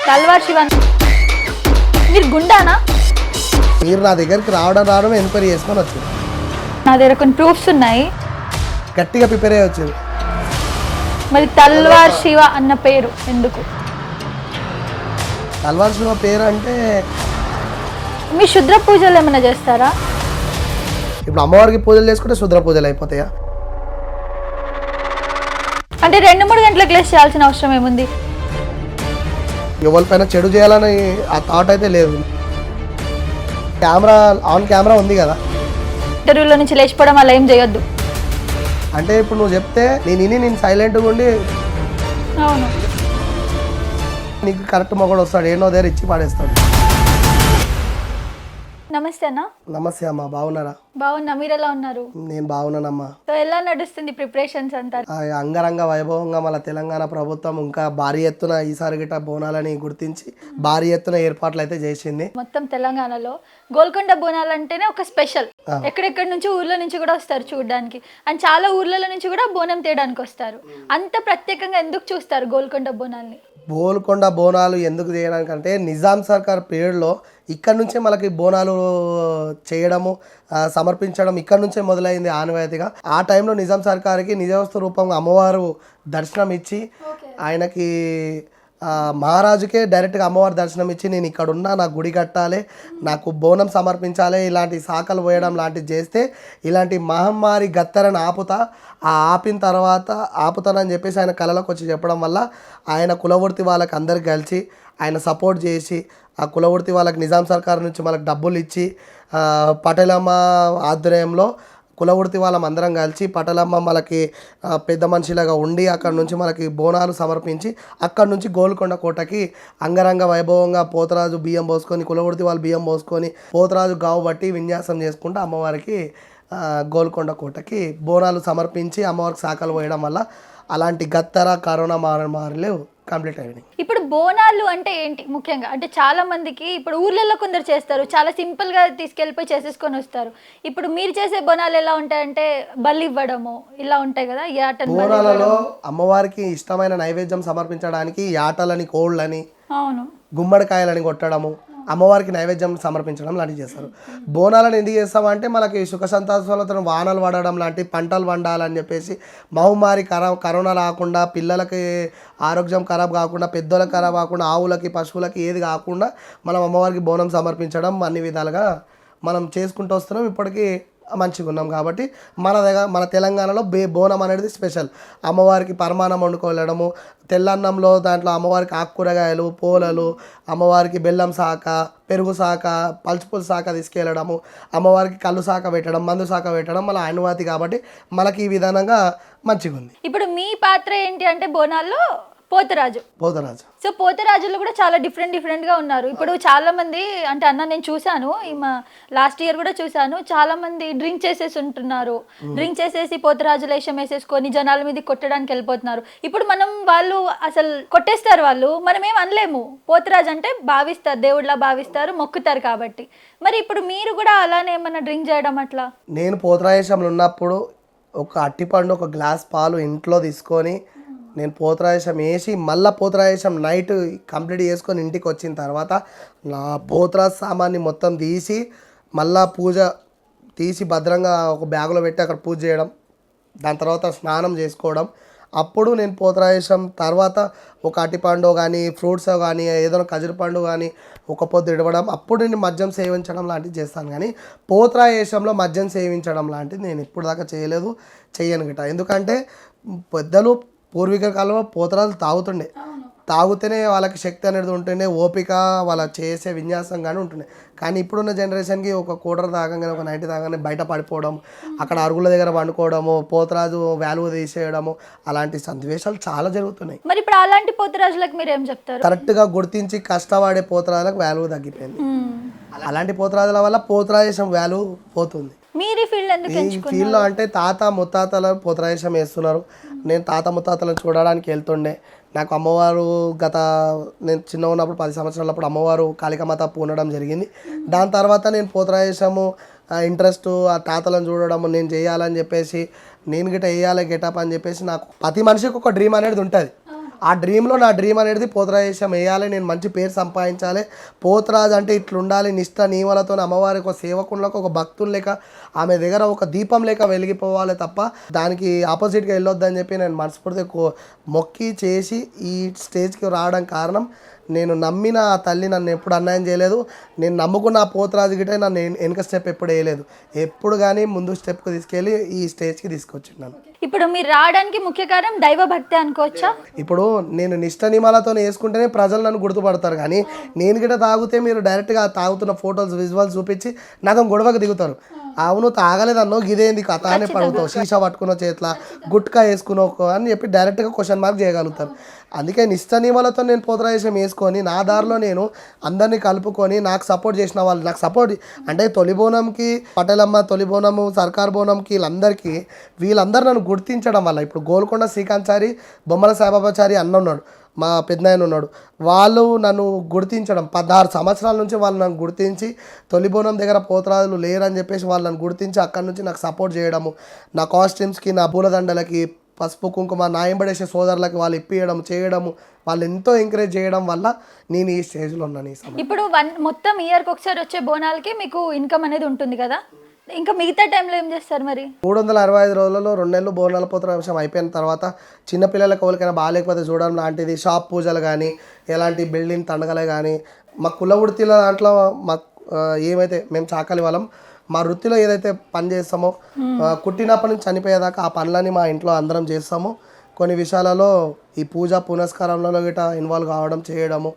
తల్వార్ శివ మీరు గుండానా? మీరు నా దగ్గరికి రావడం ఎంక్వైరీ చేసుకొని వచ్చింది. నా దగ్గర కొన్ని ప్రూఫ్స్ ఉన్నాయి. గట్టిగా ప్రిపేర్ అయ్యి వచ్చింది. మరి తల్వార్ శివ అన్న పేరు ఎందుకు? తల్వార్ శివ పేరు అంటే మీ శుద్ర పూజలు ఏమైనా చేస్తారా? ఇప్పుడు అమ్మవారికి పూజలు చేసుకుంటే శుద్ర పూజలు అయిపోతాయా? అంటే 2-3 గంటలకు లేచి చేయాల్సిన అవసరం ఏముంది? ఎవరిపైన చెడు చేయాలని ఆ థాట్ అయితే లేదు. ఆన్ కెమెరా ఉంది కదా. ఇంటర్వ్యూలో నుంచి లేచిపోవడం అలా ఏం చేయొద్దు. అంటే ఇప్పుడు నువ్వు చెప్తే నేను సైలెంట్గా ఉండి అవును నీకు కరెక్ట్ మొగడు వస్తాడు, ఏనో దగ్గర ఇచ్చి పాడేస్తాడు. నమస్తే అన్న. నమస్తే అమ్మా, బాగున్నారా? బాగున్నా, మీరు ఎలా ఉన్నారు? నేను బాగున్నానమ్మా. సో ఎలా నడుస్తుంది ప్రిపరేషన్స్ అంతా? అంగరంగ వైభవంగా మన తెలంగాణ ప్రభుత్వం ఇంకా భారీ ఎత్తున ఈసారి గిట్ట బోనాలని గుర్తించి భారీ ఎత్తున ఏర్పాట్లు అయితే చేసింది. మొత్తం తెలంగాణలో గోల్కొండ బోనాలు అంటేనే ఒక స్పెషల్. ఎక్కడెక్కడి నుంచి ఊర్ల నుంచి కూడా వస్తారు చూడడానికి, అండ్ చాలా ఊర్ల నుంచి కూడా బోనం తీయడానికి వస్తారు. అంత ప్రత్యేకంగా ఎందుకు చూస్తారు గోల్కొండ బోనాల్ని? గోల్కొండ బోనాలు ఎందుకు చేయడానికంటే నిజాం సర్కార్ పీరియడ్లో ఇక్కడ నుంచే మనకి బోనాలు చేయడము సమర్పించడం ఇక్కడ నుంచే మొదలైంది ఆనవాయితీగా. ఆ టైంలో నిజాం సర్కార్కి నిజవస్తు రూపంగా అమ్మవారు దర్శనం ఇచ్చి ఆయనకి మహారాజుకే డైరెక్ట్గా అమ్మవారి దర్శనం ఇచ్చి నేను ఇక్కడ ఉన్నా, నాకు గుడి కట్టాలి, నాకు బోనం సమర్పించాలి, ఇలాంటి శాఖలు పోయడం లాంటివి చేస్తే ఇలాంటి మహమ్మారి గత్తరని ఆపిన తర్వాత ఆపుతానని చెప్పేసి ఆయన కళలోకి వచ్చి చెప్పడం వల్ల ఆయన కులవృత్తి వాళ్ళకి అందరికి కలిసి ఆయన సపోర్ట్ చేసి ఆ కులవృత్తి వాళ్ళకి నిజాం సర్కార్ నుంచి మనకు డబ్బులు ఇచ్చి పటేలమ్మ ఆధ్వర్యంలో కులవృత్తి వాళ్ళం అందరం కలిసి పటేలమ్మ మనకి పెద్ద మనిషిలాగా ఉండి అక్కడ నుంచి మనకి బోనాలు సమర్పించి అక్కడ నుంచి గోల్కొండ కోటకి అంగరంగ వైభవంగా పోతరాజు బియ్యం పోసుకొని కులవృత్తి వాళ్ళు బియ్యం పోసుకొని పోతరాజు గావు బట్టి విన్యాసం చేసుకుంటూ అమ్మవారికి గోల్కొండ కోటకి బోనాలు సమర్పించి అమ్మవారికి శాఖలు పోయడం వల్ల అలాంటి గత్తర కరోనా మారలేవు కంప్లీట్ అయినాయి. ఇప్పుడు బోనాలు అంటే ఏంటి ముఖ్యంగా? అంటే చాలా మందికి ఇప్పుడు ఊర్లలో కొందరు చేస్తారు, చాలా సింపుల్ గా తీసుకెళ్ళిపోయి చేసేసుకొని వస్తారు. ఇప్పుడు మీరు చేసే బోనాలు ఎలా ఉంటాయంటే బలి ఇవ్వడము ఇలా ఉంటాయి కదా. బోనాలలో అమ్మవారికి ఇష్టమైన నైవేద్యం సమర్పించడానికి యాటలని, కోళ్ళని, అవును, గుమ్మడికాయలని కొట్టడము, అమ్మవారికి నైవేద్యం సమర్పించడం లాంటివి చేస్తారు. బోనాలను ఎందుకు చేస్తామంటే మనకి సుఖ సంతోషాలతో వానలు పడడం లాంటి పంటలు పండాలని చెప్పేసి మహమ్మారి కరోనా రాకుండా, పిల్లలకి ఆరోగ్యం ఖరాబ్ కాకుండా, పెద్దోళ్ళకి ఖరాబ్ కాకుండా, ఆవులకి పశువులకి ఏది కాకుండా మనం అమ్మవారికి బోనం సమర్పించడం అన్ని విధాలుగా మనం చేసుకుంటూ వస్తున్నాం. ఇప్పటికీ మంచిగా ఉన్నాం కాబట్టి మన తెలంగాణలో బోనం అనేది స్పెషల్. అమ్మవారికి పరమాన్నం వండుకోవడము, తెల్లన్నంలో దాంట్లో అమ్మవారికి ఆకుకూరగాయలు, పూలలు, అమ్మవారికి బెల్లం శాఖ, పెరుగు శాఖ, పలుచుపులు శాఖ తీసుకెళ్ళడము, అమ్మవారికి కళ్ళు శాఖ పెట్టడం, మందు శాఖ పెట్టడం మన అనుమతి కాబట్టి మనకి ఈ విధానంగా మంచిగా ఉంది. ఇప్పుడు మీ పాత్ర ఏంటి అంటే బోనాల్లో పోతరాజు. సో పోతరాజులు కూడా చాలా డిఫరెంట్ గా ఉన్నారు. ఇప్పుడు చాలా మంది అంటే అన్న నేను చూసాను, లాస్ట్ ఇయర్ కూడా చూసాను, చాలా మంది డ్రింక్ చేసేసి ఉంటున్నారు. డ్రింక్ చేసేసి పోతరాజుల వేషం వేసేసుకొని జనాల మీద కొట్టడానికి వెళ్ళిపోతున్నారు. ఇప్పుడు వాళ్ళు అసలు కొట్టేస్తారు, మనం ఏం అనలేము. పోతరాజు అంటే భావిస్తారు, దేవుడిలా భావిస్తారు, మొక్కుతారు కాబట్టి. మరి ఇప్పుడు మీరు కూడా అలానే ఏమన్నా డ్రింక్ చేయడం అట్లా? నేను పోతరాజంలో ఉన్నప్పుడు ఒక అట్టిపండు, ఒక గ్లాస్ పాలు ఇంట్లో తీసుకొని నేను పోతరాజం వేసి మళ్ళీ పోతరాజం నైట్ కంప్లీట్ చేసుకొని ఇంటికి వచ్చిన తర్వాత నా పోతరాజ సామాన్ని మొత్తం తీసి మళ్ళీ పూజ తీసి భద్రంగా ఒక బ్యాగులో పెట్టి అక్కడ పూజ చేయడం, దాని తర్వాత స్నానం చేసుకోవడం. అప్పుడు నేను పోతరాజం తర్వాత ఒక అట్టిపండు కానీ, ఫ్రూట్స్ కానీ, ఏదైనా ఖజూర పండు కానీ ఒక పొద్దు ఇడవడం, అప్పుడు నేను మద్యం సేవించడం లాంటివి చేస్తాను. కానీ పోతరాజంలో మద్యం సేవించడం లాంటిది నేను ఇప్పుడు దాకా చేయలేదు, చెయ్యను గిట్ట. ఎందుకంటే పెద్దలు పూర్వీకుల కాలంలో పోతరాజులు తాగుతూనే వాళ్ళకి శక్తి అనేది ఉంటుండే, ఓపిక, వాళ్ళ చేసే విన్యాసం కానీ ఉంటుండే. కానీ ఇప్పుడున్న జనరేషన్కి ఒక కూటర్ తాగంగానే, ఒక 90 తాగానే బయట పడిపోవడం, అక్కడ అరుగుల దగ్గర పండుకోవడము, పోతరాజు వాల్యూ తీసేయడము, అలాంటి సన్నివేశాలు చాలా జరుగుతున్నాయి. మరి ఇప్పుడు అలాంటి పోతరాజులకు మీరు ఏం చెప్తారు? కరెక్ట్గా గుర్తించి కష్టపడే పోతరాజులకు వాల్యూ తగ్గిపోయింది. అలాంటి పోతరాజుల వల్ల పోతరాజం వాల్యూ పోతుంది. మీరు ఈ ఫీల్డ్లో అంటే తాత ముత్తాతల పోతరాజం వేస్తున్నారు. నేను తాత ముత్తాతలను చూడడానికి వెళ్తుండే. నాకు అమ్మవారు నేను చిన్న ఉన్నప్పుడు 10 సంవత్సరాలప్పుడు అమ్మవారు కాళికామాత పూనడం జరిగింది. దాని తర్వాత నేను పోతరాజము ఇంట్రెస్ట్, ఆ తాతలను చూడడము, నేను చేయాలని చెప్పేసి, నేను గిట్ట వేయాలి గెటప్ అని చెప్పేసి నాకు ప్రతి మనిషికి ఒక డ్రీమ్ అనేది ఉంటుంది. ఆ డ్రీమ్లో నా డ్రీమ్ అనేది పోతరాజేశం వేయాలి, నేను మంచి పేరు సంపాదించాలి, పోతరాజు అంటే ఇట్లుండాలి, నిష్ఠ నియమాలతో అమ్మవారికి ఒక సేవకులకు ఒక భక్తులు లేక ఆమె దగ్గర ఒక దీపం లేక వెలిగిపోవాలి తప్ప దానికి ఆపోజిట్గా వెళ్ళొద్దని చెప్పి నేను మనస్ఫూర్తిగా మొక్కి చేసి ఈ స్టేజ్కి రావడం కారణం, నేను నమ్మిన ఆ తల్లి నన్ను ఎప్పుడు అన్యాయం చేయలేదు, నేను నమ్ముకున్న ఆ పోతరాజు గిట్టే నన్ను వెనక స్టెప్ ఎప్పుడు వేయలేదు, ఎప్పుడు కానీ ముందు స్టెప్కి తీసుకెళ్ళి ఈ స్టేజ్కి తీసుకొచ్చిండు. ఇప్పుడు మీరు రావడానికి ముఖ్య కారణం దైవ భక్తి అనుకోవచ్చా? ఇప్పుడు నేను నిష్ట నియమాలతో వేసుకుంటేనే ప్రజలు నన్ను గుర్తుపడతారు, కానీ నేను గిట్ట తాగితే మీరు డైరెక్ట్గా తాగుతున్న ఫొటోస్ విజువల్స్ చూపించి నాతో గొడవకు దిగుతారు. అవును తాగలేదన్నో గిదేంది కథ అని పడుగుతావు, సీసా పట్టుకున్న చేతిలో గుట్కా వేసుకున్నో అని చెప్పి డైరెక్ట్గా క్వశ్చన్ మార్క్ చేయగలుగుతారు. అందుకే నిష్ట నియమాలతో నేను పోతరాజేశం వేసుకొని నా దారిలో నేను అందరినీ కలుపుకొని నాకు సపోర్ట్ చేసిన వాళ్ళు, నాకు సపోర్ట్ అంటే తొలి బోనంకి పటేలమ్మ, తొలి బోనము సర్కార్ బోనంకి వీళ్ళందరూ నన్ను గుర్తించడం వల్ల, ఇప్పుడు గోల్కొండ శ్రీకాంచారి, బొమ్మల సాయిబాబాచారి అన్న ఉన్నాడు, మా పెద్దనాయన ఉన్నాడు, వాళ్ళు నన్ను గుర్తించడం 16 సంవత్సరాల నుంచి వాళ్ళు నన్ను గుర్తించి తొలి బోనం దగ్గర పోతరాజులు లేరని చెప్పేసి వాళ్ళు నన్ను గుర్తించి అక్కడి నుంచి నాకు సపోర్ట్ చేయడము, నా కాస్ట్యూమ్స్కి, నా పూలదండలకి, పసుపు కుంకుమ నా ఎంబడేసే సోదరులకి వాళ్ళు ఇప్పియడం చేయడము, వాళ్ళు ఎంతో ఎంకరేజ్ చేయడం వల్ల నేను ఈ స్టేజ్లో ఉన్నాను. ఈ సమయం ఇప్పుడు మొత్తం ఇయర్కి ఒకసారి వచ్చే బోనాలకి మీకు ఇన్కమ్ అనేది ఉంటుంది కదా, ఇంకా మిగతా టైంలో ఏం చేస్తారు మరి? 365 రోజులలో 2 నెలలు బోనాల పోతరాజం అయిపోయిన తర్వాత చిన్నపిల్లలకు ఎవరికైనా బాగాలేకపోతే చూడడం లాంటిది, షాప్ పూజలు కానీ ఎలాంటి బిల్డింగ్ తండగలే కానీ, మా కుల వృత్తిల దాంట్లో మా ఏమైతే మేము చాకలి వాళ్ళం, మా వృత్తిలో ఏదైతే పని చేస్తామో కుట్టినప్పటి నుంచి చనిపోయేదాకా ఆ పనులని మా ఇంట్లో అందరం చేస్తాము. కొన్ని విషయాలలో ఈ పూజ పునస్కారంలో గిట ఇన్వాల్వ్ కావడం చేయడము,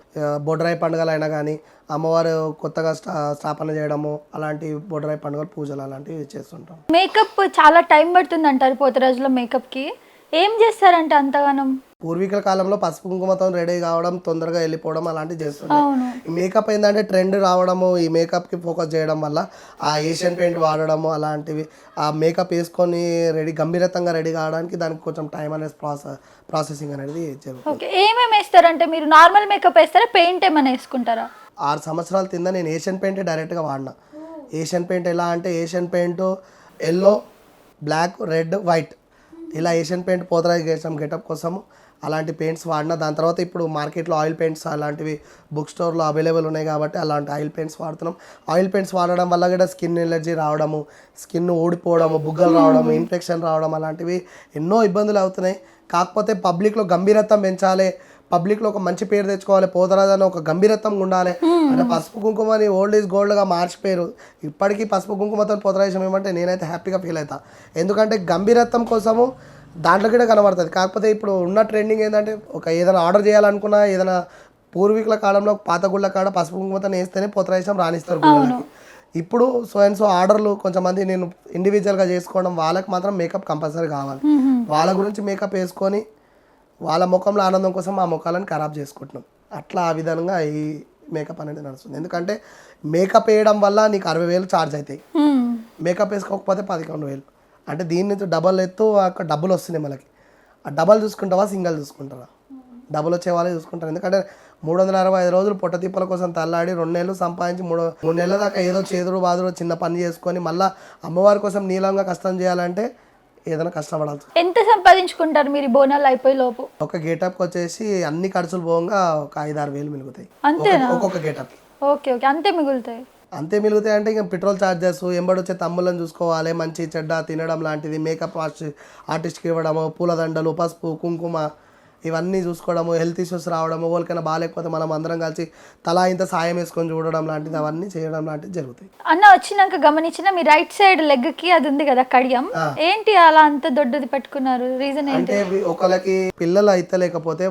బొడ్రాయి పండుగలైనా కానీ అమ్మవారు కొత్తగా స్థాపన చేయడము, అలాంటి బొడ్రాయి పండుగలు పూజలు అలాంటివి చేస్తుంటాం. మేకప్ చాలా టైం పడుతుంది అంటారు పోతరాజులో మేకప్కి, ఏం చేస్తారంటే అంతగానం? పూర్వీకుల కాలంలో పసుపు కుంకుమతో రెడీ కావడం, తొందరగా వెళ్ళిపోవడం అలాంటివి చేస్తుంటాం. ఈ మేకప్ ఏంటంటే ట్రెండ్ రావడము, ఈ మేకప్కి ఫోకస్ చేయడం వల్ల ఆ ఏషియన్ పెయింట్ వాడడము అలాంటివి, ఆ మేకప్ వేసుకొని గంభీరతంగా రెడీ కావడానికి దానికి కొంచెం టైం అనేది ప్రాసెసింగ్ అనేది జరుగుతుంది. ఓకే, ఏమేమి వేస్తారంటే మీరు? నార్మల్ మేకప్ వేస్తారా, పెయింట్ ఏమైనా వేసుకుంటారా? 6 సంవత్సరాల కింద నేను ఏషియన్ పెయింట్ డైరెక్ట్గా వాడినా. ఏషియన్ పెయింట్ ఎలా అంటే Asian paint yellow, black, red, white ఇలా ఏషియన్ పెయింట్ పోతరాజు గెటప్ కోసము అలాంటి పెయింట్స్ వాడినా. దాని తర్వాత ఇప్పుడు మార్కెట్లో ఆయిల్ పెయింట్స్ అలాంటివి బుక్ స్టోర్లో అవైలబుల్ ఉన్నాయి కాబట్టి అలాంటి ఆయిల్ పెయింట్స్ వాడుతున్నాం. ఆయిల్ పెయింట్స్ వాడడం వల్ల కూడా స్కిన్ ఎలర్జీ రావడము, స్కిన్ ఊడిపోవడము, బుగ్గలు రావడము, ఇన్ఫెక్షన్ రావడం అలాంటివి ఎన్నో ఇబ్బందులు అవుతున్నాయి. కాకపోతే పబ్లిక్లో గంభీరత్వం పెంచాలి, పబ్లిక్లో ఒక మంచి పేరు తెచ్చుకోవాలి, పోతరాజు అని ఒక గంభీరత్వంగా ఉండాలి అంటే పసుపు కుంకుమని ఓల్డ్ ఈజ్ గోల్డ్గా మార్చిపోయారు. ఇప్పటికీ పసుపు కుంకుమతో పోతరాజం ఏమంటే నేనైతే హ్యాపీగా ఫీల్ అవుతా, ఎందుకంటే గంభీరత్వం కోసము దాంట్లో కూడా కనబడుతుంది. కాకపోతే ఇప్పుడు ఉన్న ట్రెండింగ్ ఏంటంటే ఏదైనా ఆర్డర్ చేయాలనుకున్నా ఏదైనా పూర్వీకుల కాలంలో పాత గుళ్ళ కాడ పసుపు కుంకుమతో వేస్తేనే పోతరాజం రాణిస్తారు గుళ్ళకి. ఇప్పుడు సో అండ్ సో ఆర్డర్లు కొంచెంమంది నేను ఇండివిజువల్గా చేసుకోవడం, వాళ్ళకి మాత్రం మేకప్ కంపల్సరీ కావాలి. వాళ్ళ గురించి మేకప్ వేసుకొని వాళ్ళ ముఖంలో ఆనందం కోసం ఆ ముఖాలను ఖరాబ్ చేసుకుంటున్నాం. అట్లా ఆ విధంగా ఈ మేకప్ అనేది నడుస్తుంది. ఎందుకంటే మేకప్ వేయడం వల్ల నీకు 60,000 ఛార్జ్ అవుతాయి, మేకప్ వేసుకోకపోతే 11,000. అంటే దీని నుంచి డబల్ ఎత్తు అక్కడ డబ్బులు వస్తున్నాయి మనకి. ఆ డబల్ చూసుకుంటావా సింగిల్ చూసుకుంటారా? డబ్బులు వచ్చే వాళ్ళే చూసుకుంటారు. ఎందుకంటే 365 రోజులు పొట్ట తిప్పల కోసం తల్లాడి 2 నెలలు సంపాదించి 3 నెలల దాకా ఏదో చేదురు బాదురు చిన్న పని చేసుకొని మళ్ళీ అమ్మవారి కోసం నీలంగా కష్టం చేయాలంటే ఏదైనా కష్టపడాల్సి. ఎంత సంపాదించుకుంటారు మీరు బోనాలు అయిపోయే లోపు? ఒక గేటప్కి వచ్చేసి అన్ని ఖర్చులు పోగా ఒక 5-6 వేలు మిగులుతాయి ఒక్కొక్క గేటప్. ఓకే ఓకే, అంతే మిగులుతాయి. అంతే మిగులుతాయి అంటే ఇంకా పెట్రోల్ ఛార్జెస్, ఎంబడొచ్చే తమ్ములను చూసుకోవాలి, మంచి చెడ్డ తినడం లాంటిది, మేకప్ ఆర్టిస్ట్కి ఇవ్వడము, పూలదండలు, పసుపు కుంకుమ ఇవన్నీ చూసుకోవడము, హెల్త్ ఇష్యూస్ రావడము, ఎవరికైనా బాగాలేకపోతే మనం అందరం కలిసి తలా ఇంత సాయం వేసుకొని చూడడం లాంటిది అవన్నీ చేయడం లాంటిది జరుగుతాయి. అన్న వచ్చినాక గమనించిన మీ రైట్ సైడ్ లెగ్ కి అది ఉంది కదా కడియం, ఏంటి అలా అంత దొడ్డది పెట్టుకున్నారు? రీజన్ ఏంటి? అంటే ఒకళ్ళకి పిల్లలు అయితే లేకపోతే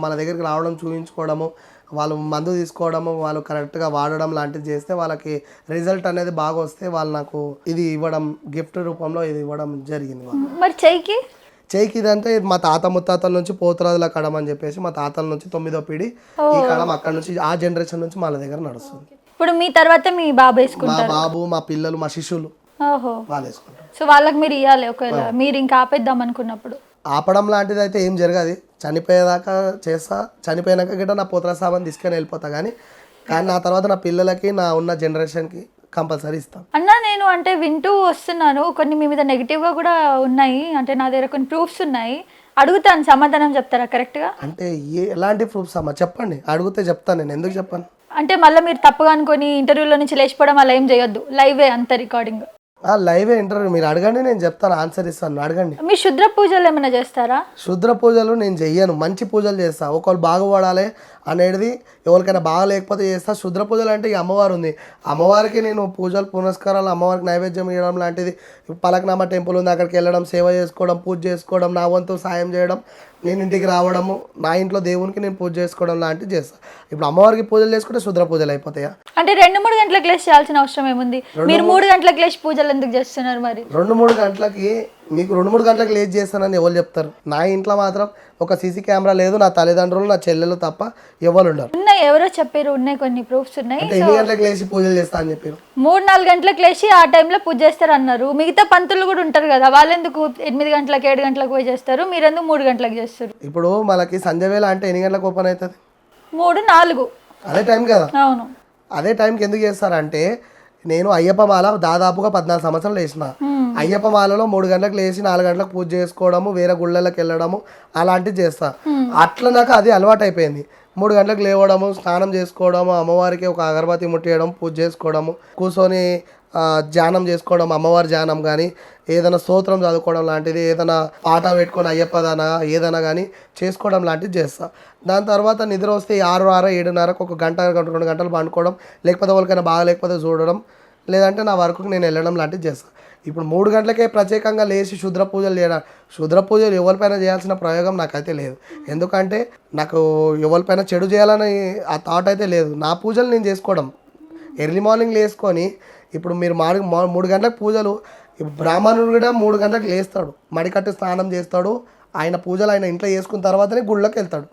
మన దగ్గరికి రావడం, చూపించుకోవడము, వాళ్ళు మందు తీసుకోవడము, వాళ్ళు కరెక్ట్గా వాడడం లాంటిది చేస్తే వాళ్ళకి రిజల్ట్ అనేది బాగా వస్తే వాళ్ళు నాకు ఇది ఇవ్వడం, గిఫ్ట్ రూపంలో ఇది ఇవ్వడం జరిగింది. మరి చెయ్యికి ఇదంటే మా తాత ముత్తాతల నుంచి పోతరాజుల కడం అని చెప్పేసి మా తాతల నుంచి 9వ పీడి ఈ కడం అక్కడ నుంచి ఆ జనరేషన్ నుంచి మన దగ్గర నడుస్తుంది. ఇప్పుడు మీ తర్వాత మీ బాబు వేసుకుంటారు? మా బాబు, మా పిల్లలు, మా శిష్యులు వాళ్ళు వేసుకుంటారు. సో వాళ్ళకి మీరు ఇవ్వాలి ఒకవేళ మీరు ఇంకా ఆపేద్దాం అనుకున్నప్పుడు? ఆపడం లాంటిది అయితే ఏం జరగదు, చనిపోయేదాకా చేస్తా, చనిపోయినాక గిట్ట నా పోతరాజు సామాన్ తీసుకొని వెళ్ళిపోతా. కానీ నా తర్వాత నా పిల్లలకి, నా ఉన్న జనరేషన్కి కంపల్సరీ ఇస్తాం. అన్న నేను అంటే వింటూ వస్తున్నాను, కొన్ని మీ మీద నెగిటివ్గా కూడా ఉన్నాయి, అంటే నా దగ్గర కొన్ని ప్రూఫ్స్ ఉన్నాయి. అడుగుతాను, సమాధానం చెప్తారా కరెక్ట్గా? అంటే ఎలాంటి ప్రూఫ్స్ అమ్మా చెప్పండి, అడిగితే చెప్తాను, నేను ఎందుకు చెప్పాను. అంటే మళ్ళీ మీరు తప్పుగా అనుకొని ఇంటర్వ్యూలో నుంచి లేచిపోవడం అలా ఏం చేయొద్దు, లైవే అంత రికార్డింగ్. లైవ్ ఇంటర్వ్యూ మీరు అడగండి, నేను చెప్తాను, ఆన్సర్ ఇస్తాను, అడగండి. మీరు శుద్ర పూజలు ఏమైనా చేస్తారా? శుద్ర పూజలు నేను చెయ్యను, మంచి పూజలు చేస్తా. ఒకళ్ళు బాగుపడాలి అనేది, ఎవరికైనా బాగా లేకపోతే చేస్తా. శుద్ర పూజలు అంటే ఈ అమ్మవారు ఉంది, అమ్మవారికి నేను పూజలు పునస్కారాలు, అమ్మవారికి నైవేద్యం ఇవ్వడం లాంటిది. పలకనామా టెంపుల్ ఉంది, అక్కడికి వెళ్ళడం, సేవ చేసుకోవడం, పూజ చేసుకోవడం, నా వంతు సాయం చేయడం, నేను ఇంటికి రావడము, నా ఇంట్లో దేవునికి నేను పూజ చేసుకోవడం లాంటివి చేస్తాను. ఇప్పుడు అమ్మవారికి పూజలు చేసుకుంటే శుద్ర పూజలు అయిపోతాయా? అంటే 2-3 గంటలకు లేచి చేయాల్సిన అవసరం ఏముంది? మీరు 3 గంటలకు లేచి పూజలు ఎందుకు చేస్తున్నారు మరి? 2-3 గంటలకి మీకు 2-3 గంటలకు లేట్ చేస్తానని ఎవరు చెప్తారు? నా ఇంట్లో మాత్రం ఒక సీసీ కెమెరా లేదు, నా తల్లిదండ్రులు, నా చెల్లెలు తప్ప ఎవరు ఉండరు. ఉన్నాయి, ఎవరో చెప్పారు, ఉన్నాయి, కొన్ని ప్రూఫ్స్ ఉన్నాయి. అంటే ఎన్ని గంటలకు లేచి పూజలు చేస్తా అని చెప్పారు? 3-4 గంటలకు లేచి ఆ టైంలో పూజ చేస్తారు అన్నారు. మిగతా పంతులు కూడా ఉంటారు కదా, వాళ్ళు ఎందుకు 8 గంటలకు 7 గంటలకు పోయి చేస్తారు, మీరు ఎందుకు 3 గంటలకు చేస్తారు? ఇప్పుడు మనకి సంధ్య వేళ అంటే ఎన్ని గంటలకు ఓపెన్ అవుతుంది? 3-4 అదే టైం కదా. అవును. అదే టైంకి ఎందుకు చేస్తారంటే, నేను అయ్యప్ప మాల దాదాపుగా 14 సంవత్సరాలు వేసిన. అయ్యప్ప మాలలో 3 గంటలకు లేచి 4 గంటలకు పూజ చేసుకోవడము, వేరే గుళ్ళకి వెళ్ళడము అలాంటివి చేస్తా. అట్లా నాకు అది అలవాటు అయిపోయింది. 3 గంటలకు లేవడము, స్నానం చేసుకోవడము, అమ్మవారికి ఒక అగరబత్తి ముట్టియడం, పూజ చేసుకోవడము, కూర్చొని ధ్యానం చేసుకోవడం, అమ్మవారి ధ్యానం కానీ ఏదైనా స్తోత్రం చదువుకోవడం లాంటిది, ఏదైనా పాట పెట్టుకొని అయ్యప్పదన ఏదైనా కానీ చేసుకోవడం లాంటిది చేస్తా. దాని తర్వాత నిద్ర వస్తే 6, 7:30కు ఒక గంట 2 గంటలు పండుకోవడం, లేకపోతే వాళ్ళకైనా బాగా లేకపోతే చూడడం, లేదంటే నా వర్క్కి నేను వెళ్ళడం లాంటిది చేస్తాను. ఇప్పుడు 3 గంటలకే ప్రత్యేకంగా లేచి శుద్ర పూజలు చేయడం, శుద్ర పూజలు ఎవరిపైన చేయాల్సిన ప్రయోగం నాకైతే లేదు. ఎందుకంటే నాకు ఎవరిపైన చెడు చేయాలని ఆ థాట్ అయితే లేదు. నా పూజలు నేను చేసుకోవడం, ఎర్లీ మార్నింగ్ లేసుకొని, ఇప్పుడు మీరు 3 గంటలకు పూజలు, బ్రాహ్మణుడు కూడా 3 గంటలకు లేస్తాడు, మడికట్టు స్నానం చేస్తాడు, ఆయన పూజలు ఆయన ఇంట్లో చేసుకున్న తర్వాతనే గుళ్ళకి వెళ్తాడు.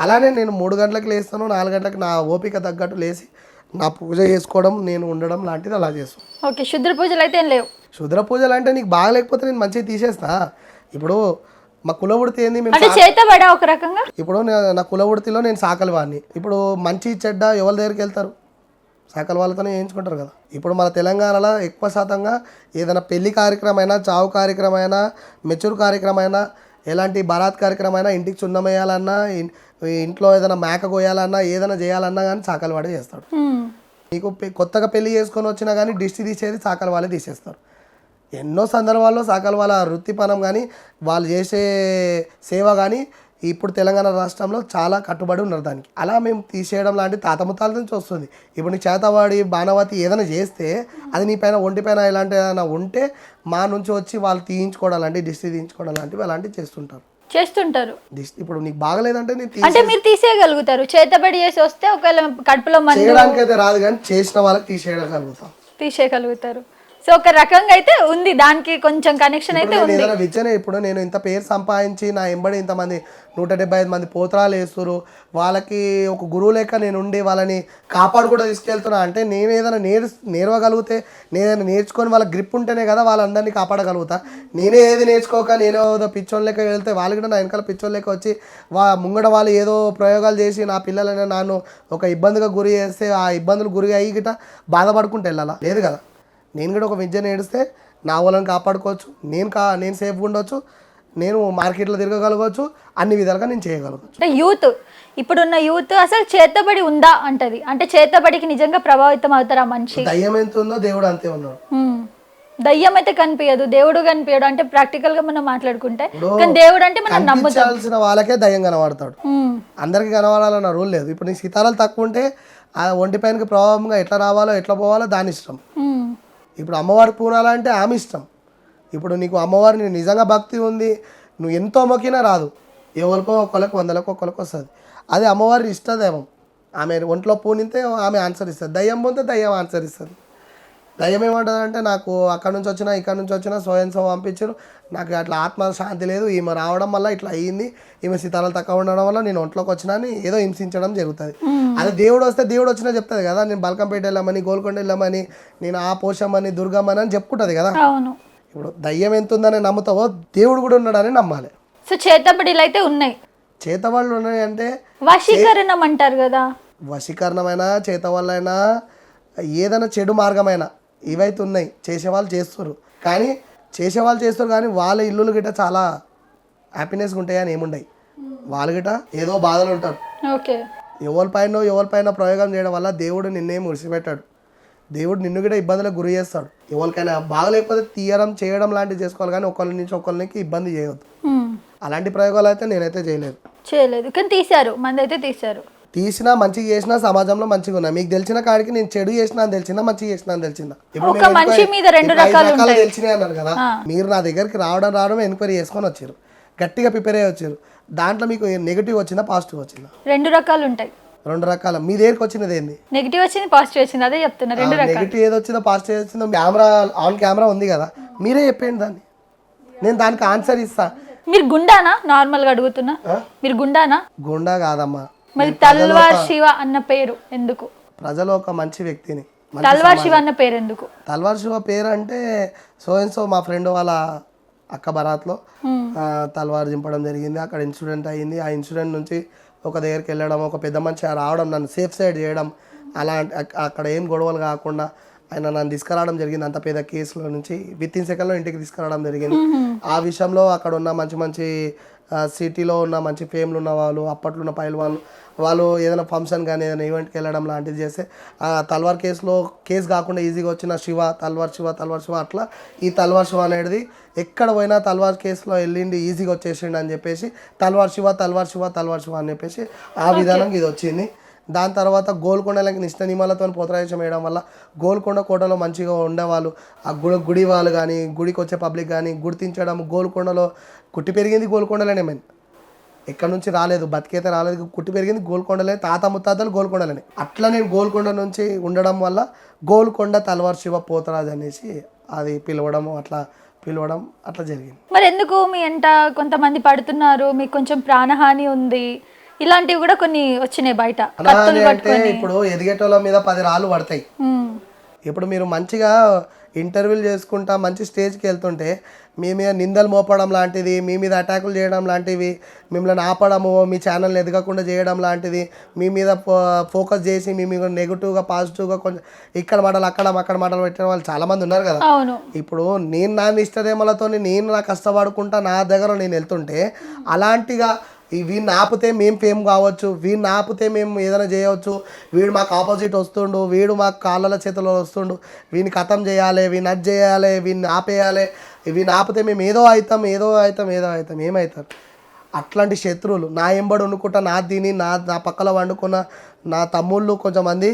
అలానే నేను 3 గంటలకు లేస్తాను, 4 గంటలకు నా ఓపిక తగ్గట్టు లేచి నా పూజ చేసుకోవడం, నేను ఉండడం లాంటిది అలా చేస్తాను. ఓకే, శుద్ర పూజలు అయితే ఏం లేవు. శుద్ర పూజలు అంటే నీకు బాగా లేకపోతే నేను మంచిగా తీసేస్తా. ఇప్పుడు మా కులవృత్తి ఏంది, అంటే చేతబడా ఒక రకంగా. ఇప్పుడు నా కులవృత్తిలో నేను సాకలి వాడిని. ఇప్పుడు మంచి చెడ్డ ఎవరి దగ్గరికి వెళ్తారు? సాకలి వాళ్ళతోనే చేయించుకుంటారు కదా. ఇప్పుడు మన తెలంగాణలో ఎక్కువ శాతంగా ఏదైనా పెళ్లి కార్యక్రమమైనా, చావు కార్యక్రమమైనా, మెచ్యూర్ కార్యక్రమమైనా, ఎలాంటి బరాత్ కార్యక్రమమైనా, ఇంటికి సున్నం వేయాలన్నా, ఇంట్లో ఏదైనా మేక కోయాలన్నా, ఏదైనా చేయాలన్నా కానీ సాకలి వాడే చేస్తాడు. నీకు కొత్తగా పెళ్లి చేసుకొని వచ్చినా కానీ దిష్టి తీసేది సాకలి వాళ్ళే తీసేస్తారు. ఎన్నో సందర్భాల్లో సాకలి వాళ్ళ వృత్తిపనం కానీ, వాళ్ళు చేసే సేవ కానీ ఇప్పుడు తెలంగాణ రాష్ట్రంలో చాలా కట్టుబడి ఉన్నారు దానికి. అలా మేము తీసేయడం లాంటి తాత ముత్తాల నుంచి వస్తుంది. ఇప్పుడు నీ చేతవాడి బాణవతి ఏదైనా చేస్తే అది నీ పైన ఒంటిపైన ఇలాంటి ఏదైనా ఉంటే మా నుంచి వచ్చి వాళ్ళు తీయించుకోవడం లాంటి, దిష్టి తీయించుకోవడం లాంటివి అలాంటివి చేస్తుంటారు. ఇప్పుడు నీకు బాగలేదంటే అంటే మీరు తీసేయగలుగుతారు, చేతబడి చేసి వస్తే ఒకవేళ కడుపులో చేయడానికి అయితే రాదు, కానీ చేసిన వాళ్ళకి తీసేయగలుగుతారు. సో ఒక రకంగా అయితే ఉంది, దానికి కొంచెం కనెక్షన్ అయితే ఉంది. విచ్చనే ఇప్పుడు నేను ఇంత పేరు సంపాదించి నా ఎంబడి ఇంతమంది 175 మంది పోతరాలు వేస్తున్నారు, వాళ్ళకి ఒక గురువు లెక్క నేను ఉండి వాళ్ళని కాపాడు కూడా తీసుకెళ్తున్నా అంటే, నేను ఏదైనా నేర్వగలిగితే, నేనైనా నేర్చుకొని వాళ్ళ గ్రిప్ ఉంటేనే కదా వాళ్ళందరినీ కాపాడగలుగుతా. నేనే ఏది నేర్చుకోక నేను ఏదో పిచ్చోళ్ళ లెక్క వెళ్తే వాళ్ళు కూడా నా వెనకాల పిచ్చోళ్ళ లెక్క వచ్చి ముంగడ వాళ్ళు ఏదో ప్రయోగాలు చేసి నా పిల్లలని నన్ను ఒక ఇబ్బందిగా గురి చేస్తే, ఆ ఇబ్బందులు గురి అయ్యి గిట్ట బాధపడుకుంటూ వెళ్ళాలా? లేదు కదా. నేను కూడా ఒక విద్య నేడిస్తే నా వాళ్ళని కాపాడుకోవచ్చు, నేను సేఫ్గా ఉండొచ్చు, నేను మార్కెట్లో తిరగగలగవచ్చు, అన్ని విధాలుగా నేను చేయగలగచ్చు. అంటే యూత్, ఇప్పుడున్న యూత్ అసలు చేతబడి ఉందా అంటది, అంటే చేతబడికి నిజంగా ప్రభావితం అవుతారా మనిషి? దయ్యం ఎంత ఉందో దేవుడు అంతే ఉన్నాడు. దయ్యం అయితే కనిపించదు, దేవుడు కనిపించడు. అంటే ప్రాక్టికల్ గా మనం మాట్లాడుకుంటే, కానీ దేవుడు అంటే మనం నమ్మాల్సిన వాళ్ళకే దయ్యం కనబడతాడు, అందరికి కనబడాలన్న రూల్ లేదు. ఇప్పుడు నీ సితారాలు తక్కువ ఉంటే ఆ ఒంటి పైనకి ప్రభావంగా ఎట్లా రావాలో ఎట్లా పోవాలో దాని ఇష్టం. ఇప్పుడు అమ్మవారి పూనాలంటే ఆమె ఇష్టం. ఇప్పుడు నీకు అమ్మవారిని నిజంగా భక్తి ఉంది, నువ్వు ఎంతో మొక్కినా రాదు, ఎవరికో ఒకళ్ళకి 100లకు ఒకళ్ళకి వస్తుంది. అది అమ్మవారి ఇష్టదేవం. ఆమె ఒంట్లో పూనితే ఆమె ఆన్సర్ ఇస్తుంది, దయ్యం పోతే దయ్యం ఆన్సర్ ఇస్తుంది. దయ్యం ఏమంటుంది అంటే, నాకు అక్కడ నుంచి వచ్చినా ఇక్కడ నుంచి వచ్చినా స్వయంసం పంపించారు, నాకు అట్లా ఆత్మశాంతి లేదు, ఈమె రావడం వల్ల ఇట్లా అయ్యింది, ఈమె సితారాలు తక్కువ ఉండడం వల్ల నేను ఒంట్లోకి వచ్చినా అని ఏదో హింసించడం జరుగుతుంది. అదే దేవుడు వస్తే దేవుడు వచ్చినా చెప్తుంది కదా, నేను బల్కంపేట వెళ్ళామని, గోల్కొండ వెళ్ళామని, నేను ఆ పోషమ్మని, దుర్గమ్మని అని చెప్పుకుంటుంది కదా. ఇప్పుడు దయ్యం ఎంత ఉందని నమ్ముతావో దేవుడు కూడా ఉన్నాడని నమ్మాలి. సో చేతబడిలు అయితే ఉన్నాయి, చేతబడులు ఉన్నాయి అంటే వశీకరణం అంటారు కదా. వశీకరణమైనా చేతవాళ్ళైనా ఏదైనా చెడు మార్గమైనా ఇవైతే ఉన్నాయి, చేసేవాళ్ళు చేస్తారు. కానీ వాళ్ళ ఇల్లులు గిట్ట చాలా హ్యాపీనెస్గా ఉంటాయి అని ఏముండయి. వాళ్ళు గిట ఏదో బాధలు ఉంటారు. ఓకే. ఎవరిపైన ప్రయోగం చేయడం వల్ల దేవుడు నిన్నేం విడిచిపెట్టాడు. దేవుడు నిన్ను కూడా ఇబ్బందులకు గురి చేస్తాడు. ఎవరికైనా బాగలేకపోతే తీయడం చేయడం లాంటివి చేసుకోవాలి, కానీ ఒకరి నుంచి ఒకరికి ఇబ్బంది చేయవద్దు. అలాంటి ప్రయోగాలు అయితే నేనైతే చేయలేదు. కానీ తీశారు, మంది అయితే తీసినా మంచిగా చేసినా సమాజంలో మంచిగా ఉన్నా. మీకు తెలిసిన కాడికి నేను చెడు చేసినా అని తెలిసిందా, మంచిగా చేసినా అని తెలిసిందా? ఒక మనిషి మీద 2 రకాలు తెలిసినాయి అన్నారు కదా. మీరు నా దగ్గరికి రావడం ఎంక్వైరీ చేసుకొని వచ్చారు, గట్టిగా ప్రిపేర్ అయ్యి వచ్చారు. దాంట్లో మీకు నెగిటివ్ వచ్చిందా పాజిటివ్ వచ్చిందా? 2 రకాలు ఉంటాయి. 2 రకాల. మీ దగ్గరికి వచ్చినది ఏంది? నెగిటివ్ వచ్చింది, పాజిటివ్ వచ్చింది. అదే చెప్తున్నా, 2 రకాలు. నెగిటివ్ ఏది వచ్చిందో పాజిటివ్ ఏది వచ్చిందో ఆన్ కెమెరా ఉంది కదా, మీరే చెప్పండి దాన్ని, నేను దానికి ఆన్సర్ ఇస్తా. మీరు గుండానా? నార్మల్ గా అడుగుతున్నా, మీరు గుండానా? గుండా కాదమ్మా. మరి తల్వార్ శివ అన్న పేరు ఎందుకు? ప్రజలు ఒక మంచి వ్యక్తిని. తల్వార్ శివ అన్న పేరు ఎందుకు? తల్వార్ శివ పేరు అంటే సో మా ఫ్రెండ్ వాళ్ళ అక్క బరాత్లో తల్వార్ దింపడం జరిగింది. అక్కడ ఇన్సిడెంట్ అయ్యింది. ఆ ఇన్సిడెంట్ నుంచి ఒక దగ్గరికి వెళ్ళడం, ఒక పెద్ద మనిషి రావడం, నన్ను సేఫ్ సైడ్ చేయడం, అలా అక్కడ ఏం గొడవలు కాకుండా ఆయన నన్ను తీసుకురావడం జరిగింది. అంత పెద్ద కేసులో నుంచి విత్ ఇన్ సెకండ్లో ఇంటికి తీసుకురావడం జరిగింది. ఆ విషయంలో అక్కడ ఉన్న మంచి సిటీలో ఉన్న మంచి ఫేమ్లు ఉన్న వాళ్ళు, అప్పట్లో ఉన్న వాళ్ళు ఏదైనా ఫంక్షన్ కానీ ఏదైనా ఈవెంట్కి వెళ్ళడం లాంటిది చేస్తే ఆ తల్వార్ కేసు కాకుండా ఈజీగా వచ్చిన తల్వార్ శివ అట్లా ఈ తల్వార్ శివ అనేది ఎక్కడ పోయినా తల్వార్ కేసులో వెళ్ళిండి ఈజీగా వచ్చేసిండు అని చెప్పేసి తల్వార్ శివ అని చెప్పేసి ఆ విధానంగా ఇది వచ్చింది. దాని తర్వాత గోల్కొండలకి నిష్ట నియమాలతో పోతరాజం వేయడం వల్ల గోల్కొండ కోటలో మంచిగా ఉండేవాళ్ళు, ఆ గుడి వాళ్ళు కానీ గుడికి వచ్చే పబ్లిక్ కానీ గుర్తించడం. గోల్కొండలో కుట్టి పెరిగింది గోల్కొండలోనే, మెయిన్ ఎక్కడి నుంచి రాలేదు, బతికైతే రాలేదు, కుట్టి పెరిగింది గోల్కొండలే, తాత ముత్తాతలు గోల్కొండలనే. అట్లా నేను గోల్కొండ నుంచి ఉండడం వల్ల గోల్కొండ తల్వార్ శివ పోతరాజు అనేసి అది పిలవడం అట్లా జరిగింది. మరి ఎందుకు మీ ఎంట కొంతమంది పడుతున్నారు, మీకు కొంచెం ప్రాణహాని ఉంది, ఇలాంటివి కూడా కొన్ని వచ్చినాయి బయట? అంటే ఇప్పుడు ఎదిగేటోళ్ళ మీద 10 రాళ్ళు పడతాయి. ఇప్పుడు మీరు మంచిగా ఇంటర్వ్యూలు చేసుకుంటా మంచి స్టేజ్కి వెళ్తుంటే మీ మీద నిందలు మోపడం లాంటిది, మీ మీద అటాకులు చేయడం లాంటివి, మిమ్మల్ని ఆపడము, మీ ఛానల్ని ఎదగకుండా చేయడం లాంటిది, మీ మీద ఫోకస్ చేసి మీ మీద నెగిటివ్గా పాజిటివ్గా కొంచెం ఇక్కడ మాటలు అక్కడ మాటలు పెట్టిన వాళ్ళు చాలామంది ఉన్నారు కదా. ఇప్పుడు నేను నా ఇష్టదేమలతో నేను నా కష్టపడుకుంటా నా దగ్గర నేను వెళ్తుంటే అలాంటిగా వీడిని ఆపితే మేము ఫేమ్ కావచ్చు, వీడిని ఆపితే మేము ఏదైనా చేయవచ్చు, వీడు మాకు ఆపోజిట్ వస్తుండు, వీడు మాకు కాళ్ళ చేతుల్లో వస్తుండు, వీడిని ఖతం చేయాలి, వీడిని అది చేయాలి, వీడిని ఆపేయాలి, వీడిని ఆపితే మేము ఏదో అవుతాం ఏమవుతారు. అట్లాంటి శత్రువులు నా ఎంబడి వండుకుంటా నా పక్కల వండుకున్న నా తమ్ముళ్ళు కొంచెమంది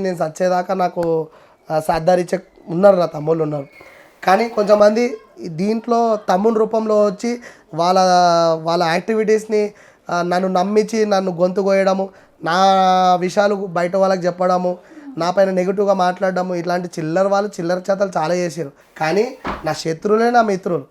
నేను చచ్చేదాకా నాకు సాధారిచ్చే ఉన్నారు, నా తమ్ముళ్ళు ఉన్నారు. కానీ కొంచెమంది దీంట్లో తమ్ముని రూపంలో వచ్చి వాళ్ళ యాక్టివిటీస్ని నన్ను నమ్మించి నన్ను గొంతు కోయడము, నా విషయాలు బయట వాళ్ళకి చెప్పడము, నా పైన నెగిటివ్గా మాట్లాడడము, ఇట్లాంటి చిల్లర చేతలు చాలా చేశారు. కానీ నా శత్రువులే నా మిత్రులు.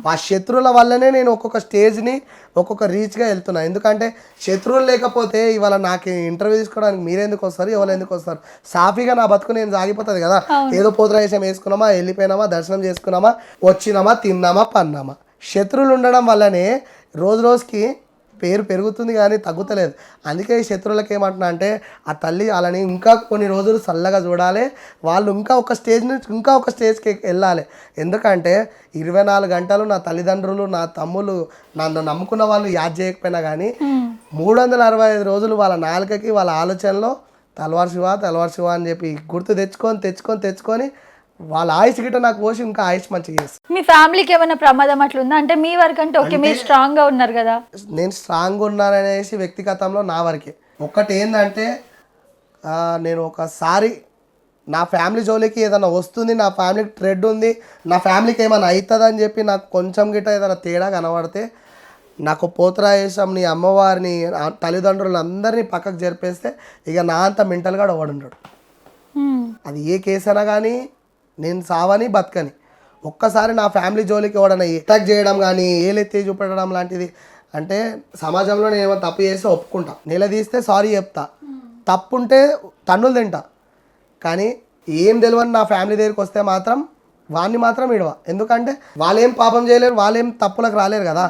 ఆ శత్రువుల వల్లనే నేను ఒక్కొక్క స్టేజ్ని ఒక్కొక్క రీచ్గా వెళ్తున్నా. ఎందుకంటే శత్రువులు లేకపోతే ఇవాళ నాకు ఇంటర్వ్యూ తీసుకోవడానికి మీరెందుకు వస్తారు, ఎవరు ఎందుకు వస్తారు? సాఫీగా నా బతుకు నేను సాగిపోతుంది కదా. ఏదో పోతరాజం వేసుకున్నామా, వెళ్ళిపోయినామా, దర్శనం చేసుకున్నామా, వచ్చినామా, తిన్నామా, పన్నామా. శత్రువులు ఉండడం వల్లనే రోజుకి పేరు పెరుగుతుంది కానీ తగ్గుతలేదు. అందుకే ఈ శత్రువులకి ఏమంటున్నా అంటే ఆ తల్లి వాళ్ళని ఇంకా కొన్ని రోజులు చల్లగా చూడాలి, వాళ్ళు ఇంకా ఒక స్టేజ్ నుంచి ఇంకా ఒక స్టేజ్కి వెళ్ళాలి. ఎందుకంటే 24 గంటలు నా తల్లిదండ్రులు, నా తమ్ముళ్ళు, నన్ను నమ్ముకున్న వాళ్ళు యాద్ చేయకపోయినా కానీ 365 రోజులు వాళ్ళ నాలుకకి వాళ్ళ ఆలోచనలో తల్వార్ శివ అని చెప్పి గుర్తు తెచ్చుకొని వాళ్ళ ఆయుష్ గిట్ట నాకు పోసి ఇంకా ఆయుష్ మంచిగా చేస్తాను. మీ ఫ్యామిలీకి ఏమైనా ప్రమాదం అట్లా ఉందా? అంటే మీ వరకు అంటే ఓకే, మీరు స్ట్రాంగ్గా ఉన్నారు కదా. నేను స్ట్రాంగ్ ఉన్నాననేసి వ్యక్తిగతంలో నా వరకే. ఒకటి ఏంటంటే నేను ఒకసారి నా ఫ్యామిలీ జోలికి ఏదైనా వస్తుంది, నా ఫ్యామిలీకి ట్రెడ్ ఉంది, నా ఫ్యామిలీకి ఏమైనా అవుతుంది అని చెప్పి నాకు కొంచెం గిట్ట ఏదైనా తేడా కనబడితే నాకు పోతరాజేశం, నీ అమ్మవారిని, తల్లిదండ్రులు అందరినీ పక్కకు జరిపేస్తే ఇక నా అంత మెంటల్గా ఎవడుంటాడు. అది ఏ కేసు అయినా కానీ నేను సావని బతకని. ఒక్కసారి నా ఫ్యామిలీ జోలికి ఎవడన్నా అటాక్ చేయడం కానీ ఏలెత్తి చూపెట్టడం లాంటిది అంటే సమాజంలో నేను ఏమైనా తప్పు చేస్తే ఒప్పుకుంటా, నిలదీస్తే సారీ చెప్తా, తప్పుంటే తన్నులు తింటా. కానీ ఏం తెలియని నా ఫ్యామిలీ దగ్గరికి వస్తే మాత్రం వాడిని మాత్రం ఇడవ. ఎందుకంటే వాళ్ళేం పాపం చేయలేరు, వాళ్ళేం తప్పులకు రాలేరు కదా.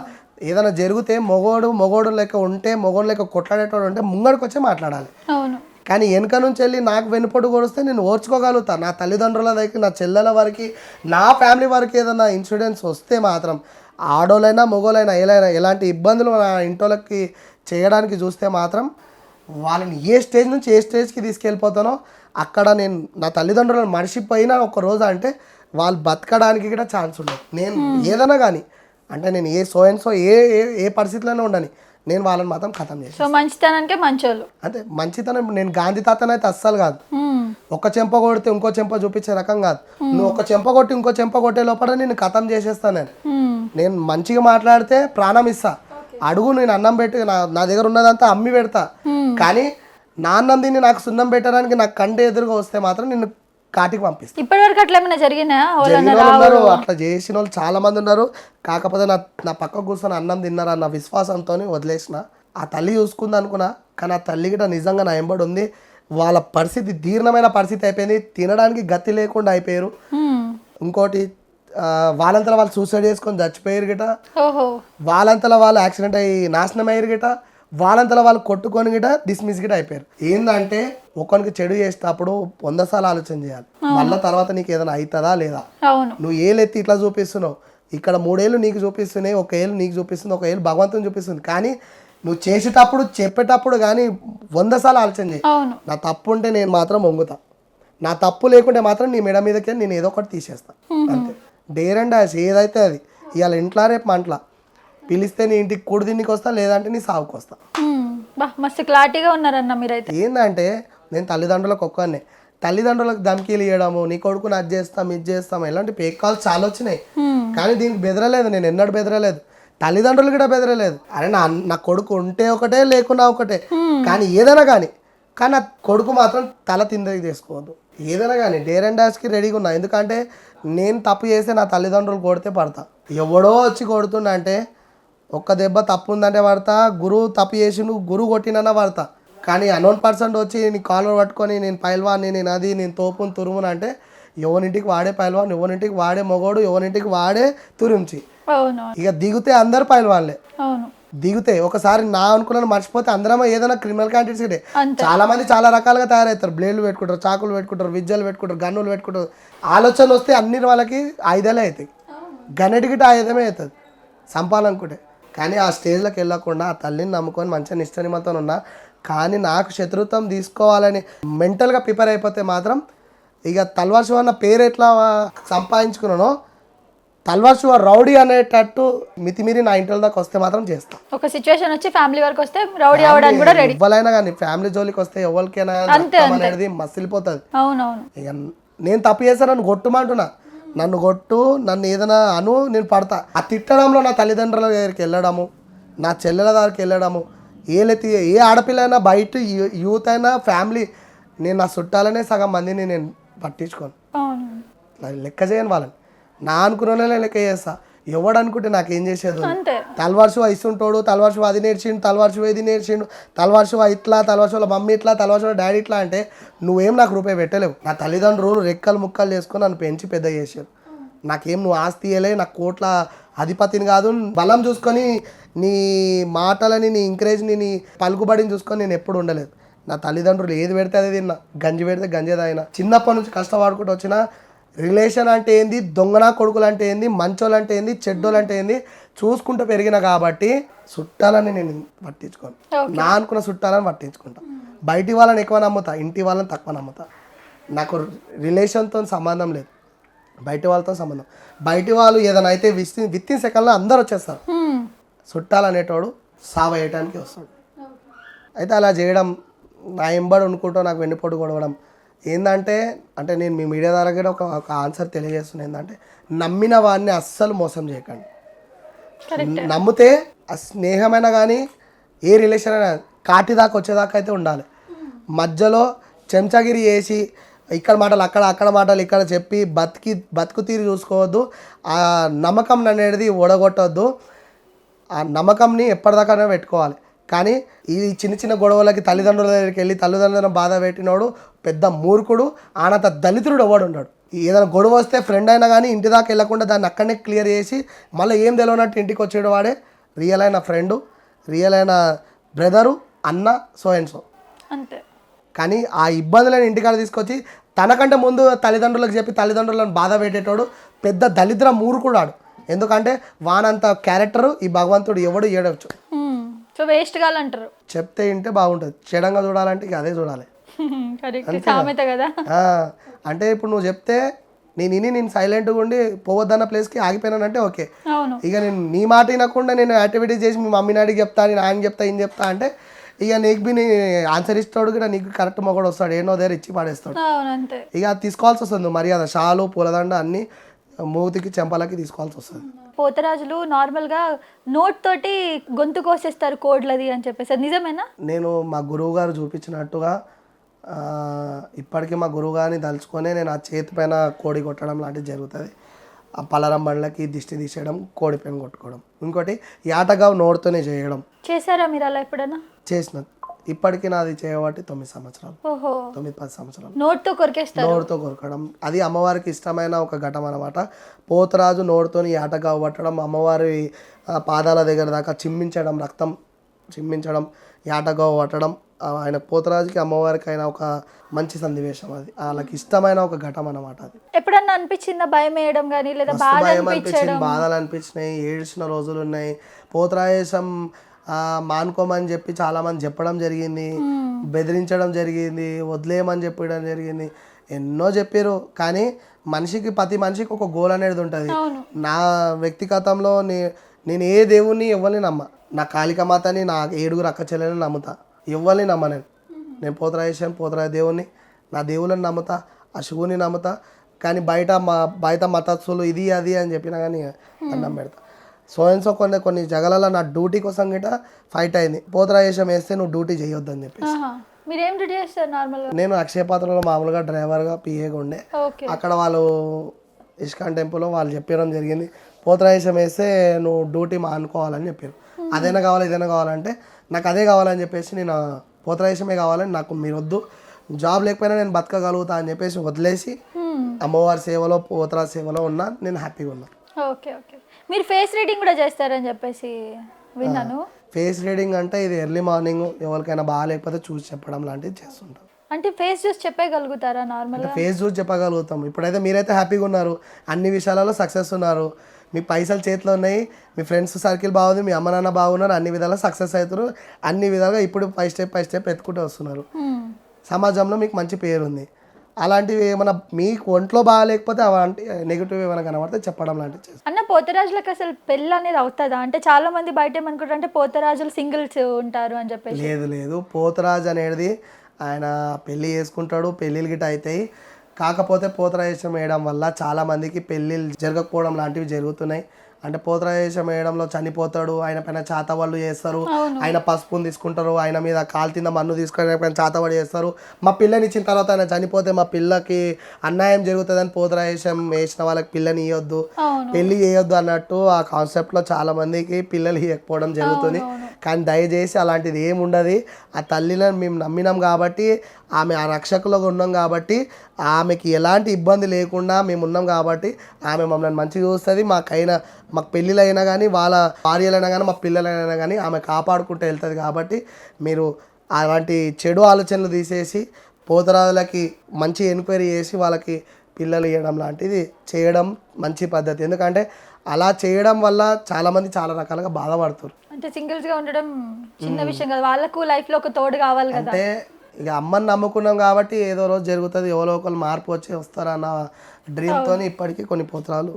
ఏదైనా జరిగితే మొగోడు లెక్క ఉంటే, మొగోడు లెక్క కొట్లాడేటోడు ఉంటే ముంగడికి వచ్చి మాట్లాడాలి. కానీ వెనక నుంచి వెళ్ళి నాకు వెనుపడు కొడిస్తే నేను ఓర్చుకోగలుగుతా. నా తల్లిదండ్రుల దగ్గరికి, నా చెల్లెల వరకు, నా ఫ్యామిలీ వరకు ఏదైనా ఇన్సిడెంట్స్ వస్తే మాత్రం ఆడోళ్ళైనా మగోళ్ళైనా ఎలాంటి ఇబ్బందులు నా ఇంటోళ్ళకి చేయడానికి చూస్తే మాత్రం వాళ్ళని ఏ స్టేజ్ నుంచి ఏ స్టేజ్కి తీసుకెళ్ళిపోతానో అక్కడ నేను నా తల్లిదండ్రులను మర్చిపోయినా ఒక రోజు అంటే వాళ్ళు బతకడానికి కూడా ఛాన్స్ ఉండదు. నేను ఏదైనా కానీ అంటే నేను ఏ సో అండ్ సో ఏ పరిస్థితిలోనే ఉండని నేను వాళ్ళని మాత్రం ఖతం చేసి. సో మంచితనానికే మంచోళ్ళు. అంటే మంచితనం నేను గాంధీ తాతను అయితే అస్సలు కాదు. ఒక చెంప కొడితే ఇంకో చెంప చూపించే రకం కాదు. నువ్వు ఒక చెంప కొట్టి ఇంకో చెంప కొట్టే లోపల నేను ఖతం చేసేస్తాను. నేను మంచిగా మాట్లాడితే ప్రాణం ఇస్తా. అడుగు నేను అన్నం పెట్టి నా దగ్గర ఉన్నదంతా అమ్మి పెడతా. కానీ నా అన్నం తిని నాకు సున్నం పెట్టడానికి నాకు కంటే ఎదురుగా వస్తే మాత్రం నిన్ను కాటికి పంపిస్తాను. ఇప్పటివరకు అట్లా ఏమైనా జరిగినా ఉన్నారు, అట్లా చేసిన వాళ్ళు చాలా మంది ఉన్నారు. కాకపోతే నా పక్క కూర్చొని అన్నం తిన్నారు అన్న విశ్వాసంతో వదిలేసిన. ఆ తల్లి చూసుకుంది అనుకున్నా, కానీ ఆ తల్లి కూడా నిజంగా నా ఎంబడి ఉంది. వాళ్ళ పరిస్థితి దీర్ణమైన పరిస్థితి అయిపోయింది. తినడానికి గతి లేకుండా అయిపోయారు. ఇంకోటి వాళ్ళంతలో వాళ్ళు సూసైడ్ చేసుకొని చచ్చిపోయారు గిట. వాళ్ళంతలో వాళ్ళు యాక్సిడెంట్ అయ్యి నాశనం అయ్యారు గిట. వాళ్ళంతలో వాళ్ళు కొట్టుకొని గిట డిస్మిస్ గిట అయిపోయారు. ఏంటంటే ఒకరికి చెడు చేసేటప్పుడు 100 సార్లు ఆలోచన చేయాలి. మళ్ళీ తర్వాత నీకు ఏదైనా అవుతుందా లేదా. నువ్వు ఏలెత్తి ఇట్లా చూపిస్తున్నావు, ఇక్కడ 3 ఏళ్ళు నీకు చూపిస్తున్నాయి, 1 ఏళ్ళు నీకు చూపిస్తుంది, 1 ఏళ్ళు భగవంతుని చూపిస్తుంది. కానీ నువ్వు చేసేటప్పుడు చెప్పేటప్పుడు కానీ 100 సార్లు ఆలోచన చేయి. నా తప్పు ఉంటే నేను మాత్రం వంగుతా, నా తప్పు లేకుంటే మాత్రం నీ మెడ మీదకి నేను ఏదో ఒకటి తీసేస్తా అంతే. డేర్ అండ్ డాష్ ఏదైతే అది. ఇవాళ ఇంట్లో రేపు మంటలా పిలిస్తే నీ ఇంటికి కూడి తిండికి వస్తా, లేదంటే నీ సాగుకు వస్తా. మస్తు క్లారిటీగా ఉన్నారన్న మీరైతే. ఏంటంటే నేను తల్లిదండ్రులకు ఒక్కనే, తల్లిదండ్రులకు ధమ్కీలు ఇవ్వడము, నీ కొడుకుని అది చేస్తాం ఇది చేస్తాం ఇలాంటి పేక్ కాల్స్ చాలా వచ్చినాయి. కానీ దీనికి బెదరలేదు, నేను ఎన్నడూ బెదరలేదు. తల్లిదండ్రులు కూడా బెదరలేదు. అరే నా కొడుకు ఉంటే ఒకటే లేకున్నా ఒకటే, కానీ ఏదైనా కానీ నా కొడుకు మాత్రం తల తిందరికి చేసుకోవద్దు. ఏదైనా కానీ డేర్ అండ్ డాష్కి రెడీగా ఉన్నా. ఎందుకంటే నేను తప్పు చేస్తే నా తల్లిదండ్రులు కొడితే పడతా. ఎవడో వచ్చి కొడుతున్నా అంటే ఒక్క దెబ్బ తప్పు ఉందంటే పడతా, గురువు తప్పు చేసి నువ్వు గురువు కొట్టినన్నా పడతా. కానీ అన్నోన్ పర్సన్ వచ్చి నీ కాలర్ పట్టుకొని నేను పైల్వాన్ని, నేను అది, నేను తోపుని తురుమును అంటే ఎవరింటికి వాడే పైల్వాన్, ఎవరింటికి వాడే మొగోడు, ఎవరింటికి వాడే తురుంచి. ఇక దిగితే అందరు పైల్వాన్లే. దిగితే ఒకసారి నా అనుకున్నాను మర్చిపోతే అందరమో ఏదైనా క్రిమినల్ క్యాండిడేట్స్. చాలా మంది చాలా రకాలుగా తయారవుతారు. బ్లేడ్లు పెట్టుకుంటారు, చాకులు పెట్టుకుంటారు, విద్యలు పెట్టుకుంటారు, గన్నులు పెట్టుకుంటారు. ఆలోచన వస్తే అన్ని వాళ్ళకి ఆయుధాలే అవుతాయి. గన్నెటికిట ఆయుధమే అవుతుంది సంపాలనుకుంటే. కానీ ఆ స్టేజ్లోకి వెళ్ళకుండా ఆ తల్లిని నమ్ముకొని మంచిగా నిష్ఠనిమతో ఉన్నా. కానీ నాకు శత్రుత్వం తీసుకోవాలని మెంటల్గా ప్రిపేర్ అయిపోతే మాత్రం ఇక తల్వార్ శివ అన్న పేరు ఎట్లా సంపాదించుకున్నానో తల్వార్ శివ రౌడీ అనేటట్టు మితిమీరి నా ఇంటి దాకా వస్తే మాత్రం చేస్తా. ఒక సిచ్యువేషన్ వచ్చి ఫ్యామిలీ వరకు వస్తే రౌడీ అవడానికి కూడా రెడీ. ఎవరైనా కానీ ఫ్యామిలీ జోలికి వస్తే ఎవరికైనా అనేది మసిలిపోతుంది. ఇక నేను తప్పు చేస్తాను, నన్ను కొట్టుమంటున్నా, నన్ను కొట్టు, నన్ను ఏదైనా అను, నేను పడతా. ఆ తిట్టడంలో నా తల్లిదండ్రుల దగ్గరికి వెళ్ళడము, నా చెల్లెల దగ్గరికి వెళ్ళడము, ఏ ఆడపిల్ల అయినా బయట యూత్ అయినా ఫ్యామిలీ, నేను నా చుట్టాలనే సగం మందిని నేను పట్టించుకోను, లెక్క చేయను వాళ్ళని. నా అనుకునే లెక్క చేస్తా. ఎవడు అనుకుంటే నాకేం చేసేది. తల్వార్ శివ ఇస్తుంటాడు, తల్వార్ శివ అది నేర్చిండు, తల్వార్ శివ ఇది నేర్చిండు, తల్వార్ శివ ఇట్లా, తల్వార్ శివ మమ్మీ ఇట్లా, తల్వార్ శివ డాడీ ఇట్లా అంటే నువ్వేం నాకు రూపాయి పెట్టలేవు. నా తల్లిదండ్రులు రెక్కలు ముక్కలు చేసుకొని నన్ను పెంచి పెద్ద చేశారు. నాకేం నువ్వు ఆస్తి ఇయ్యలే, నాకు కోట్ల అధిపతిని కాదు. బలం చూసుకొని నీ మాటలని, నీ ఎంకరేజ్ని, నీ పలుకుబడిని చూసుకొని నేను ఎప్పుడు ఉండలేదు. నా తల్లిదండ్రులు ఏది పెడితే అదే తిన్నా, గంజి పెడితే గంజే తాగినా. చిన్నప్పటి నుంచి కష్టపడుకుంటూ వచ్చిన రిలేషన్ అంటే ఏంది, దొంగనా కొడుకులు అంటే ఏంది, మంచోళ్ళు అంటే ఏంది, చెడ్డోళ్ళు అంటే ఏంది చూసుకుంటూ పెరిగిన కాబట్టి చుట్టాలని నేను పట్టించుకోను. నా అనుకున్న చుట్టాలని పట్టించుకుంటా. బయటి వాళ్ళని ఎక్కువ నమ్ముతా, ఇంటి వాళ్ళని తక్కువ నమ్ముతా. నాకు రిలేషన్తో సంబంధం లేదు, బయటి వాళ్ళతో సంబంధం. బయటి వాళ్ళు ఏదైనా అయితే విత్ ఇన్ సెకండ్లో అందరు వచ్చేస్తారు. చుట్టాలు అనేటోడు సావ వేయటానికి వస్తాడు. అయితే అలా చేయడం, నా ఎంబడి అనుకుంటూ నాకు వెన్నుపోటు కొడవడం ఏంటంటే, అంటే నేను మీ మీడియా ద్వారా కూడా ఒక ఆన్సర్ తెలియజేస్తున్నాను. ఏంటంటే నమ్మిన వాడిని అస్సలు మోసం చేయకండి. నమ్మితే స్నేహమైనా కానీ ఏ రిలేషన్ అయినా కాటి దాకా వచ్చేదాకా అయితే ఉండాలి. మధ్యలో చెంచాగిరి చేసి ఇక్కడ మాటలు అక్కడ, అక్కడ మాటలు ఇక్కడ చెప్పి బతుకు తీరు చూసుకోవద్దు. ఆ నమ్మకం అనేది ఓడగొట్టవద్దు. ఆ నమ్మకంని ఎప్పటిదాకానే పెట్టుకోవాలి. కానీ ఈ చిన్న చిన్న గొడవలకి తల్లిదండ్రుల దగ్గరికి వెళ్ళి తల్లిదండ్రులను బాధ పెట్టినోడు పెద్ద మూర్ఖుడు, ఆనంత దళితుడు ఎవడు ఉన్నాడు. ఏదైనా గొడవ వస్తే ఫ్రెండ్ అయినా కానీ ఇంటి దాకా వెళ్ళకుండా దాన్ని అక్కడనే క్లియర్ చేసి మళ్ళీ ఏం తెలియనట్టు ఇంటికి వచ్చేడు వాడే రియల్ అయిన ఫ్రెండు, రియల్ అయిన బ్రదరు, అన్న, సో అండ్ సో అంతే. కానీ ఆ ఇబ్బందులను ఇంటికాడ తీసుకొచ్చి తనకంటే ముందు తల్లిదండ్రులకు చెప్పి తల్లిదండ్రులను బాధ పెట్టేటోడు పెద్ద దళిద్ర మూర్ఖుడాడు. ఎందుకంటే వానంత క్యారెక్టర్ ఈ భగవంతుడు ఎవడు ఏడవచ్చు. So waste కాలంటారు. చెప్తే వింటే బాగుంటుంది, చెడంగా చూడాలంటే ఇక అదే చూడాలి. సామెత కదా. అంటే ఇప్పుడు నువ్వు చెప్తే నేను సైలెంట్గా ఉండి పోవద్దన్న ప్లేస్కి ఆగిపోయినానంటే ఓకే. ఇక నేను నీ మాట వినకుండా నేను యాక్టివిటీస్ చేసి మీ మమ్మీని అడిగి చెప్తా, నేను ఆయన చెప్తా, ఈయన చెప్తా అంటే ఇక నీకు బి నీ ఆన్సర్ ఇస్తాడు కూడా, నీకు కరెక్ట్ మొగడు వస్తాడు, ఏనో దగ్గర ఇచ్చి పాడేస్తాడు. ఇక అది తీసుకోవాల్సి వస్తుంది మర్యాద, షాలు పూలదండ అన్ని మూతికి చెంపలకి తీసుకోవాల్సి వస్తుంది. పోతరాజులు నార్మల్గా నోట్ తోటి గొంతు కోసేస్తారు కోడ్లది అని చెప్పేసి, అది నిజమేనా? నేను మా గురువు గారు చూపించినట్టుగా ఇప్పటికీ మా గురువు గారిని తలుచుకొని నేను ఆ చేతి పైన కోడి కొట్టడం లాంటిది జరుగుతుంది. ఆ పలరం బండ్లకి దిష్టి తీసేయడం, కోడి పైన కొట్టుకోవడం. ఇంకోటి యాటగా నోడుతోనే చేయడం. చేశారా మీరు అలా ఎప్పుడైనా? చేసిన. ఇప్పటికీ నాది చేయబట్టి 9 సంవత్సరాలు, 9-10 సంవత్సరాలు. నోట్తో కొరికేస్తారు. నోడుతో కొరకడం అది అమ్మవారికి ఇష్టమైన ఒక ఘటం అనమాట. పోతరాజు నోడుతోని యాటగా పట్టడం, అమ్మవారి పాదాల దగ్గర దాకా చిమ్మించడం, రక్తం చిమ్మించడం, యాటగా పట్టడం ఆయన పోతరాజుకి అమ్మవారికి అయిన ఒక మంచి సన్నివేశం. అది వాళ్ళకి ఇష్టమైన ఒక ఘటం అనమాట. అది ఎప్పుడన్నా అనిపించిందా భయం వేయడం కానీ, లేదా భయం అనిపించింది, బాధలు అనిపించినాయి, ఏడ్చిన రోజులు ఉన్నాయి. పోతరాజేశం మానుకోమని చెప్పి చాలా మంది చెప్పడం జరిగింది, బెదిరించడం జరిగింది, వదిలేయమని చెప్పడం జరిగింది, ఎన్నో చెప్పారు. కానీ ప్రతి మనిషికి ఒక గోల్ అనేది ఉంటుంది. నా వ్యక్తిగతంలో నేను ఏ దేవుణ్ణి ఎవరిని నమ్మ, నా కాళికమాతని, నా 7 అక్క చెల్లెలని నమ్ముతా, ఎవరిని నమ్మ. నేను పోతరాజ దేవుణ్ణి, నా దేవుళ్ళని నమ్ముతా, ఆ శివుని నమ్ముతా. కానీ బయట మతస్థులు ఇది అది అని చెప్పినా కానీ అన్నం పెడతా. సో కొన్ని జగలలో నా డ్యూటీ కోసం గిట్ట ఫైట్ అయింది. పోతరాజేశం వేస్తే నువ్వు డ్యూటీ చేయొద్దు అని చెప్పేసి. మీరేం డ్యూటీ చేస్తారు నార్మల్గా? నేను అక్షయపాత్రలో మామూలుగా డ్రైవర్గా పిఏగా ఉండే. అక్కడ వాళ్ళు ఇస్కాన్ టెంపుల్లో వాళ్ళు చెప్పడం జరిగింది, పోతరాజేశం వేస్తే నువ్వు డ్యూటీ మానుకోవాలని చెప్పారు. అదైనా కావాలి ఇదైనా కావాలంటే నాకు అదే కావాలని చెప్పేసి నేను పోతరాజేశమే కావాలని, నాకు మీరు వద్దు, జాబ్ లేకపోయినా నేను బతకగలుగుతా అని చెప్పేసి వదిలేసి అమ్మవారి సేవలో పోతరాజు సేవలో ఉన్నా. నేను హ్యాపీగా ఉన్నా. Okay okay. మీరు ఫేస్ రీడింగ్ కూడా చేస్తారని చెప్పేసి విన్నాను. ఫేస్ రీడింగ్ అంటే ఇది ఎర్లీ మార్నింగ్ ఎవరికైనా బాగాలేకపోతే చూసి చెప్పడం లాంటివి చేస్తుంటాం. అంటే ఫేస్ చూసి చెప్పగలుగుతారా నార్మల్గా? ఫేస్ చూసి చెప్పగలుగుతాం. ఇప్పుడైతే మీరైతే హ్యాపీగా ఉన్నారు, అన్ని విషయాలలో సక్సెస్ ఉన్నారు, మీ పైసలు చేతిలో ఉన్నాయి, మీ ఫ్రెండ్స్ సర్కిల్ బాగుంది, మీ అమ్మ నాన్న బాగున్నారు, అన్ని విధాలా సక్సెస్ అవుతారు, అన్ని విధాలుగా ఇప్పుడు పై స్టెప్ ఎత్తుకుంటూ వస్తున్నారు. సమాజంలో మీకు మంచి పేరు ఉంది. అలాంటివి ఏమైనా మీకు ఒంట్లో బాగాలేకపోతే అలాంటి నెగిటివ్ ఏమైనా కనబడితే చెప్పడం లాంటివి చేస్తాం. అన్న పోతరాజులకు అసలు పెళ్ళి అనేది అవుతుందా? అంటే చాలా మంది బయట ఏమనుకుంటారు అంటే పోతరాజులు సింగిల్స్ ఉంటారు అని చెప్పేసి. లేదు, పోతరాజు అనేది ఆయన పెళ్ళి చేసుకుంటాడు, పెళ్ళిళ్ళు గిట్ట అవుతాయి. కాకపోతే పోతరాజేశం వేయడం వల్ల చాలామందికి పెళ్ళిళ్ళు జరగకపోవడం లాంటివి జరుగుతున్నాయి. అంటే పోతరాజేశం వేయడంలో చనిపోతాడు, ఆయన పైన చాతవాళ్ళు చేస్తారు, ఆయన పసుపుని తీసుకుంటారు, ఆయన మీద కాలు తిన్న మన్ను తీసుకొని పైన చాతవాడు చేస్తారు. మా పిల్లని ఇచ్చిన తర్వాత ఆయన చనిపోతే మా పిల్లకి అన్యాయం జరుగుతుందని పోతరాజేశం వేసిన వాళ్ళకి పిల్లని ఇవ్వద్దు, పెళ్ళి చేయొద్దు అన్నట్టు ఆ కాన్సెప్ట్లో చాలా మందికి పిల్లలు ఇవ్వకపోవడం జరుగుతుంది. కానీ దయచేసి అలాంటిది ఏముండదు. ఆ తల్లిని మేము నమ్మినాం కాబట్టి, ఆమె ఆ రక్షకులో ఉన్నాం కాబట్టి, ఆమెకి ఎలాంటి ఇబ్బంది లేకుండా మేము ఉన్నాం కాబట్టి ఆమె మమ్మల్ని మంచిగా చూస్తుంది. మాకు పెళ్ళిళ్ళైనా కానీ, వాళ్ళ భార్యలైనా కానీ, మా పిల్లలైనా కానీ ఆమె కాపాడుకుంటూ వెళ్తుంది. కాబట్టి మీరు అలాంటి చెడు ఆలోచనలు తీసేసి పోతరాజులకి మంచి ఎంక్వైరీ చేసి వాళ్ళకి పిల్లలు ఇవ్వడం లాంటిది చేయడం మంచి పద్ధతి. ఎందుకంటే అలా చేయడం వల్ల చాలామంది చాలా రకాలుగా బాధపడుతారు. అంటే సింగిల్స్గా ఉండడం చిన్న విషయం కదా, వాళ్ళకు లైఫ్లో ఒక తోడు కావాలి కదా. అంటే ఇక అమ్మని నమ్ముకున్నాం కాబట్టి ఏదో రోజు జరుగుతుంది, ఎవరో ఒకరు మార్పు వచ్చి వస్తారన్న డ్రీమ్తో ఇప్పటికీ కొన్ని పోతరాలు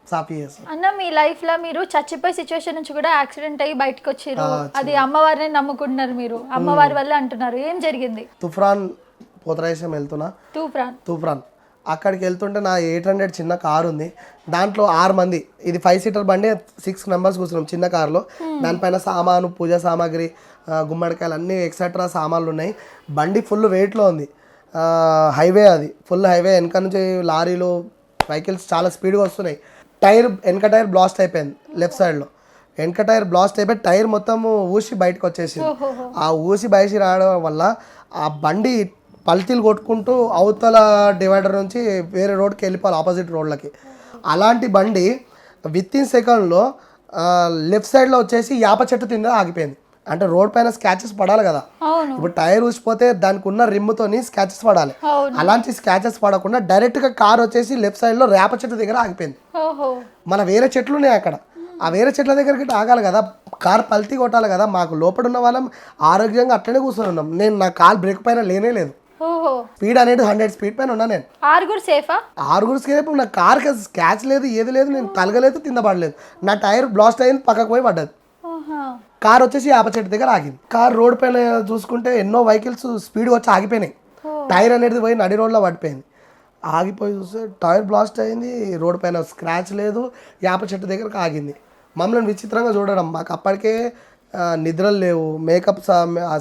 సాఫీ చేస్తారు. అన్న మీ లైఫ్లో మీరు చచ్చిపోయే సిచ్యువేషన్ నుంచి కూడా యాక్సిడెంట్ అయ్యి బయటకు వచ్చారు, అది అమ్మవారిని నమ్ముకుంటున్నారు మీరు, అమ్మవారి వల్ల అంటున్నారు. ఏం జరిగింది? తుఫ్రాన్ పోతరాజేశం వెళ్తున్నా, తూఫ్రాన్ అక్కడికి వెళ్తుంటే నా 800 చిన్న కారు ఉంది, దాంట్లో 6 మంది, ఇది 5 సీటర్ బండి, 6 మెంబర్స్ కూర్చున్నాం చిన్న కారులో. దానిపైన సామాను, పూజ సామాగ్రి, గుమ్మడికాయలు అన్నీ ఎక్సెట్రా సామాన్లు ఉన్నాయి. బండి ఫుల్ వెయిట్లో ఉంది, హైవే అది ఫుల్ హైవే. వెనక నుంచి లారీలు వెహికల్స్ చాలా స్పీడ్గా వస్తున్నాయి. వెనక టైర్ బ్లాస్ట్ అయిపోయింది, లెఫ్ట్ సైడ్లో వెనక టైర్ బ్లాస్ట్ అయిపోయి టైర్ మొత్తం ఊసి బయటకు వచ్చేసింది. ఆ ఊసి బయసి రావడం వల్ల ఆ బండి పల్తీలు కొట్టుకుంటూ అవతల డివైడర్ నుంచి వేరే రోడ్కి వెళ్ళిపోవాలి, ఆపోజిట్ రోడ్లకి. అలాంటి బండి విత్ ఇన్ సెకండ్లో లెఫ్ట్ సైడ్లో వచ్చేసి యాప చెట్టు కింద ఆగిపోయింది. అంటే రోడ్ పైన స్కాచెస్ పడాలి కదా. అవును ఇప్పుడు టైర్ ఊసిపోతే దానికి ఉన్న రిమ్ముతోని స్కాచెస్ పడాలి. అవును అలాంటి స్కాచెస్ పడకుండా డైరెక్ట్గా కార్ వచ్చేసి లెఫ్ట్ సైడ్లో రేప చెట్టు దగ్గర ఆగిపోయింది. ఓహో మన వేరే చెట్లు ఉన్నాయి అక్కడ, ఆ వేరే చెట్ల దగ్గరికి ఆగాలి కదా, కార్ పల్టీ కొట్టాలి కదా. మాకు లోపల ఉన్న వాళ్ళం ఆరోగ్యంగా అట్లనే కూర్చొని ఉన్నాం. నేను నా కార్ బ్రేక్ పైన లేనే లేదు. ఓహో స్పీడ్ అనేది 100 స్పీడ్ పైన ఉన్నా నేను. ఆరుగురు సేఫా? ఆరుగురు సేపు నా కార్కి స్కాచ్ లేదు, ఏది లేదు, నేను తలగలేదు, కింద పడలేదు. నా టైర్ బ్లాస్ట్ అయింది, పక్కకు పోయి పడ్డది. ఆహా. కార్ వచ్చేసి యాప చెట్టు దగ్గర ఆగింది. కార్ రోడ్ పైన చూసుకుంటే ఎన్నో వెహికల్స్ స్పీడ్ వచ్చి ఆగిపోయినాయి. టైర్ అనేది పోయి నడి రోడ్లో పడిపోయింది. ఆగిపోయి చూస్తే టైర్ బ్లాస్ట్ అయింది, రోడ్ పైన స్క్రాచ్ లేదు, యాప చెట్టు దగ్గరకు ఆగింది. మమ్మల్ని విచిత్రంగా చూడడం, మాకు అప్పటికే నిద్రలు లేవు, మేకప్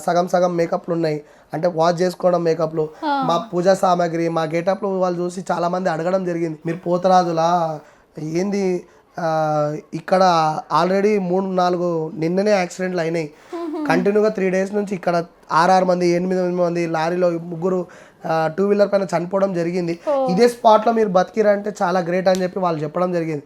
సగం సగం మేకప్లు ఉన్నాయి, అంటే వాష్ చేసుకోవడం మేకప్లు, మా పూజా సామాగ్రి, మా గేటప్లు వాళ్ళు చూసి చాలామంది అడగడం జరిగింది, మీరు పోతరాజులా ఏంది, ఇక్కడ ఆల్రెడీ 3-4 నిన్ననే యాక్సిడెంట్లు అయినాయి, కంటిన్యూగా 3 days నుంచి ఇక్కడ 6 మంది 8 మంది లారీలో 3 2 వీలర్ పైన చనిపోవడం జరిగింది. ఇదే స్పాట్లో మీరు బతికిరంటే చాలా గ్రేట్ అని చెప్పి వాళ్ళు చెప్పడం జరిగింది.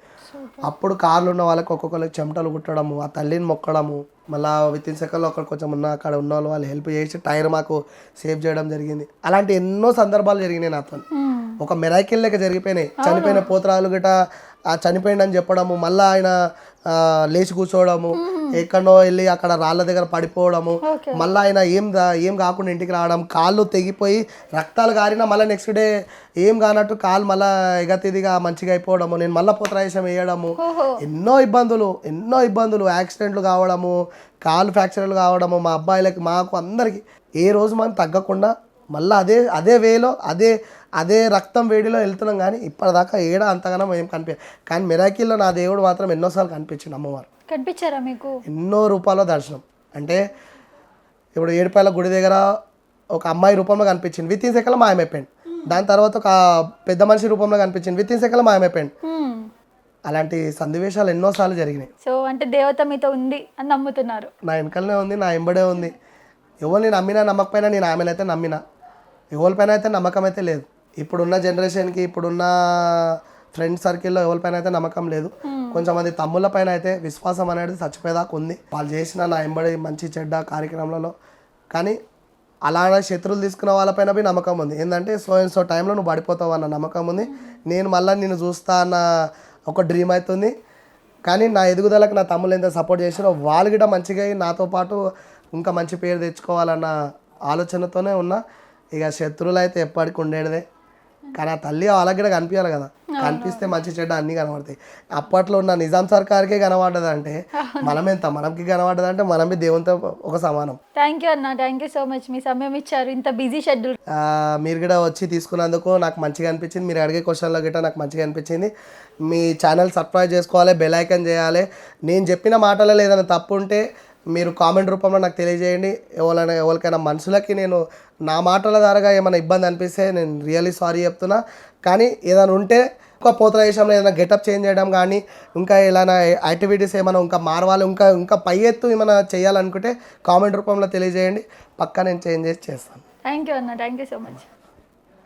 అప్పుడు కార్లు ఉన్న వాళ్ళకి ఒక్కొక్కరికి చెమటలు కుట్టడము, ఆ తల్లిని మొక్కడము, మళ్ళీ విత్ ఇన్ సెకండ్లో ఒకరు కొంచెం అక్కడ ఉన్న వాళ్ళు హెల్ప్ చేసి టైర్ మాకు సేవ్ చేయడం జరిగింది. అలాంటి ఎన్నో సందర్భాలు జరిగినాయి నాతో. ఒక మెరాకిల్ లెక్క జరిగిపోయినాయి. చనిపోయిన పోతరాలు గిట చనిపోయిందని చెప్పడము, మళ్ళీ ఆయన లేచి కూర్చోవడము, ఎక్కడో వెళ్ళి అక్కడ రాళ్ళ దగ్గర పడిపోవడము, మళ్ళీ ఆయన ఏం కాకుండా ఇంటికి రావడం, కాళ్ళు తెగిపోయి రక్తాలు కారినా మళ్ళీ నెక్స్ట్ డే ఏం కానట్టు కాళ్ళు మళ్ళీ ఎగతిదిగా మంచిగా అయిపోవడము, నేను మళ్ళీ పోతరాయేషం వేయడము, ఎన్నో ఇబ్బందులు, యాక్సిడెంట్లు కావడము, కాళ్ళు ఫ్రాక్చర్లు కావడము, మా అబ్బాయిలకి మాకు అందరికీ ఏ రోజు మనం తగ్గకుండా మళ్ళీ అదే వేలో అదే రక్తం వేడిలో వెళ్తున్నాం. కానీ ఇప్పటిదాకా అంతగానో ఏం కానీ మిరాకిల్లో నా దేవుడు మాత్రం ఎన్నోసార్లు కనిపించింది. అమ్మవారు కనిపించారా మీకు? ఎన్నో రూపాల్లో దర్శనం. అంటే ఇప్పుడు ఏడుపాయల గుడి దగ్గర ఒక అమ్మాయి రూపంలో కనిపించింది, విత్ ఇన్ సెకండ్లో మాయమైపోయింది. దాని తర్వాత ఒక పెద్ద మనిషి రూపంలో కనిపించింది, విత్ ఇన్ సెకండ్లో మాయమైపోయింది. అలాంటి సన్నివేశాలు ఎన్నోసార్లు జరిగినాయి. సో అంటే దేవత మీతో ఉంది అని నమ్ముతున్నారు? నా వెనకలనే ఉంది, నా ఎంబడే ఉంది. ఎవరిని నమ్మినా నమ్మకపోయినా నేను ఆమెనైతే నమ్మినా, ఎవరిపైన అయితే నమ్మకం అయితే లేదు. ఇప్పుడున్న జనరేషన్కి, ఇప్పుడున్న ఫ్రెండ్ సర్కిల్లో ఎవరిపైన అయితే నమ్మకం లేదు. కొంచెంమంది తమ్ముళ్ళ పైన అయితే విశ్వాసం అనేది చచ్చిపోయేదాకా ఉంది. వాళ్ళు చేసిన నా ఎంబడి మంచి చెడ్డ కార్యక్రమాలలో. కానీ అలానే శత్రువులు తీసుకున్న వాళ్ళపైన బి నమ్మకం ఉంది. ఏంటంటే సో టైంలో నువ్వు పడిపోతావు అన్న నమ్మకం ఉంది. నేను మళ్ళీ నిన్ను చూస్తా అన్న ఒక డ్రీమ్ అవుతుంది. కానీ నా ఎదుగుదలకు నా తమ్ముళ్ళు ఎంత సపోర్ట్ చేసినో వాళ్ళు కూడా మంచిగా నాతో పాటు ఇంకా మంచి పేరు తెచ్చుకోవాలన్న ఆలోచనతోనే ఉన్నా. ఇక శత్రువులు అయితే ఎప్పటికి ఉండేదే. కానీ ఆ తల్లి వాళ్ళకి కూడా కనిపించాలి కదా, కనిపిస్తే మంచి చెడ్డ అన్నీ కనబడతాయి. అప్పట్లో ఉన్న నిజాం సర్కార్కే కనబడ్డదంటే మనకి కనబడ్డదంటే మనం దేవునితో ఒక సమానం. థ్యాంక్ యూ అన్న, థ్యాంక్ యూ సో మచ్. మీ సమయం ఇచ్చారు ఇంత బిజీ షెడ్యూల్. మీరు కూడా వచ్చి తీసుకున్నందుకు నాకు మంచిగా అనిపించింది. మీరు అడిగే క్వశ్చన్లో గిట్ట నాకు మంచిగా అనిపించింది. మీ ఛానల్ సబ్స్క్రైబ్ చేసుకోవాలి, బెల్ ఐకాన్ చేయాలి. నేను చెప్పిన మాటలలో ఏదైనా తప్పు ఉంటే మీరు కామెంట్ రూపంలో నాకు తెలియజేయండి. ఎవరికైనా మనుషులకి నేను నా మాటల ద్వారా ఏమైనా ఇబ్బంది అనిపిస్తే నేను రియల్లీ సారీ చెప్తున్నా. కానీ ఏదైనా ఉంటే ఇంకా పోతరాయేషంలో ఏదైనా గెటప్ చేంజ్ చేయడం కానీ, ఇంకా ఏదైనా యాక్టివిటీస్ ఏమైనా ఇంకా మారవాలి, ఇంకా పై ఎత్తు ఏమైనా చేయాలనుకుంటే కామెంట్ రూపంలో తెలియజేయండి. పక్కా నేను చేంజ్ చేస్తాను. థ్యాంక్ యూ అన్న, థ్యాంక్ యూ సో మచ్.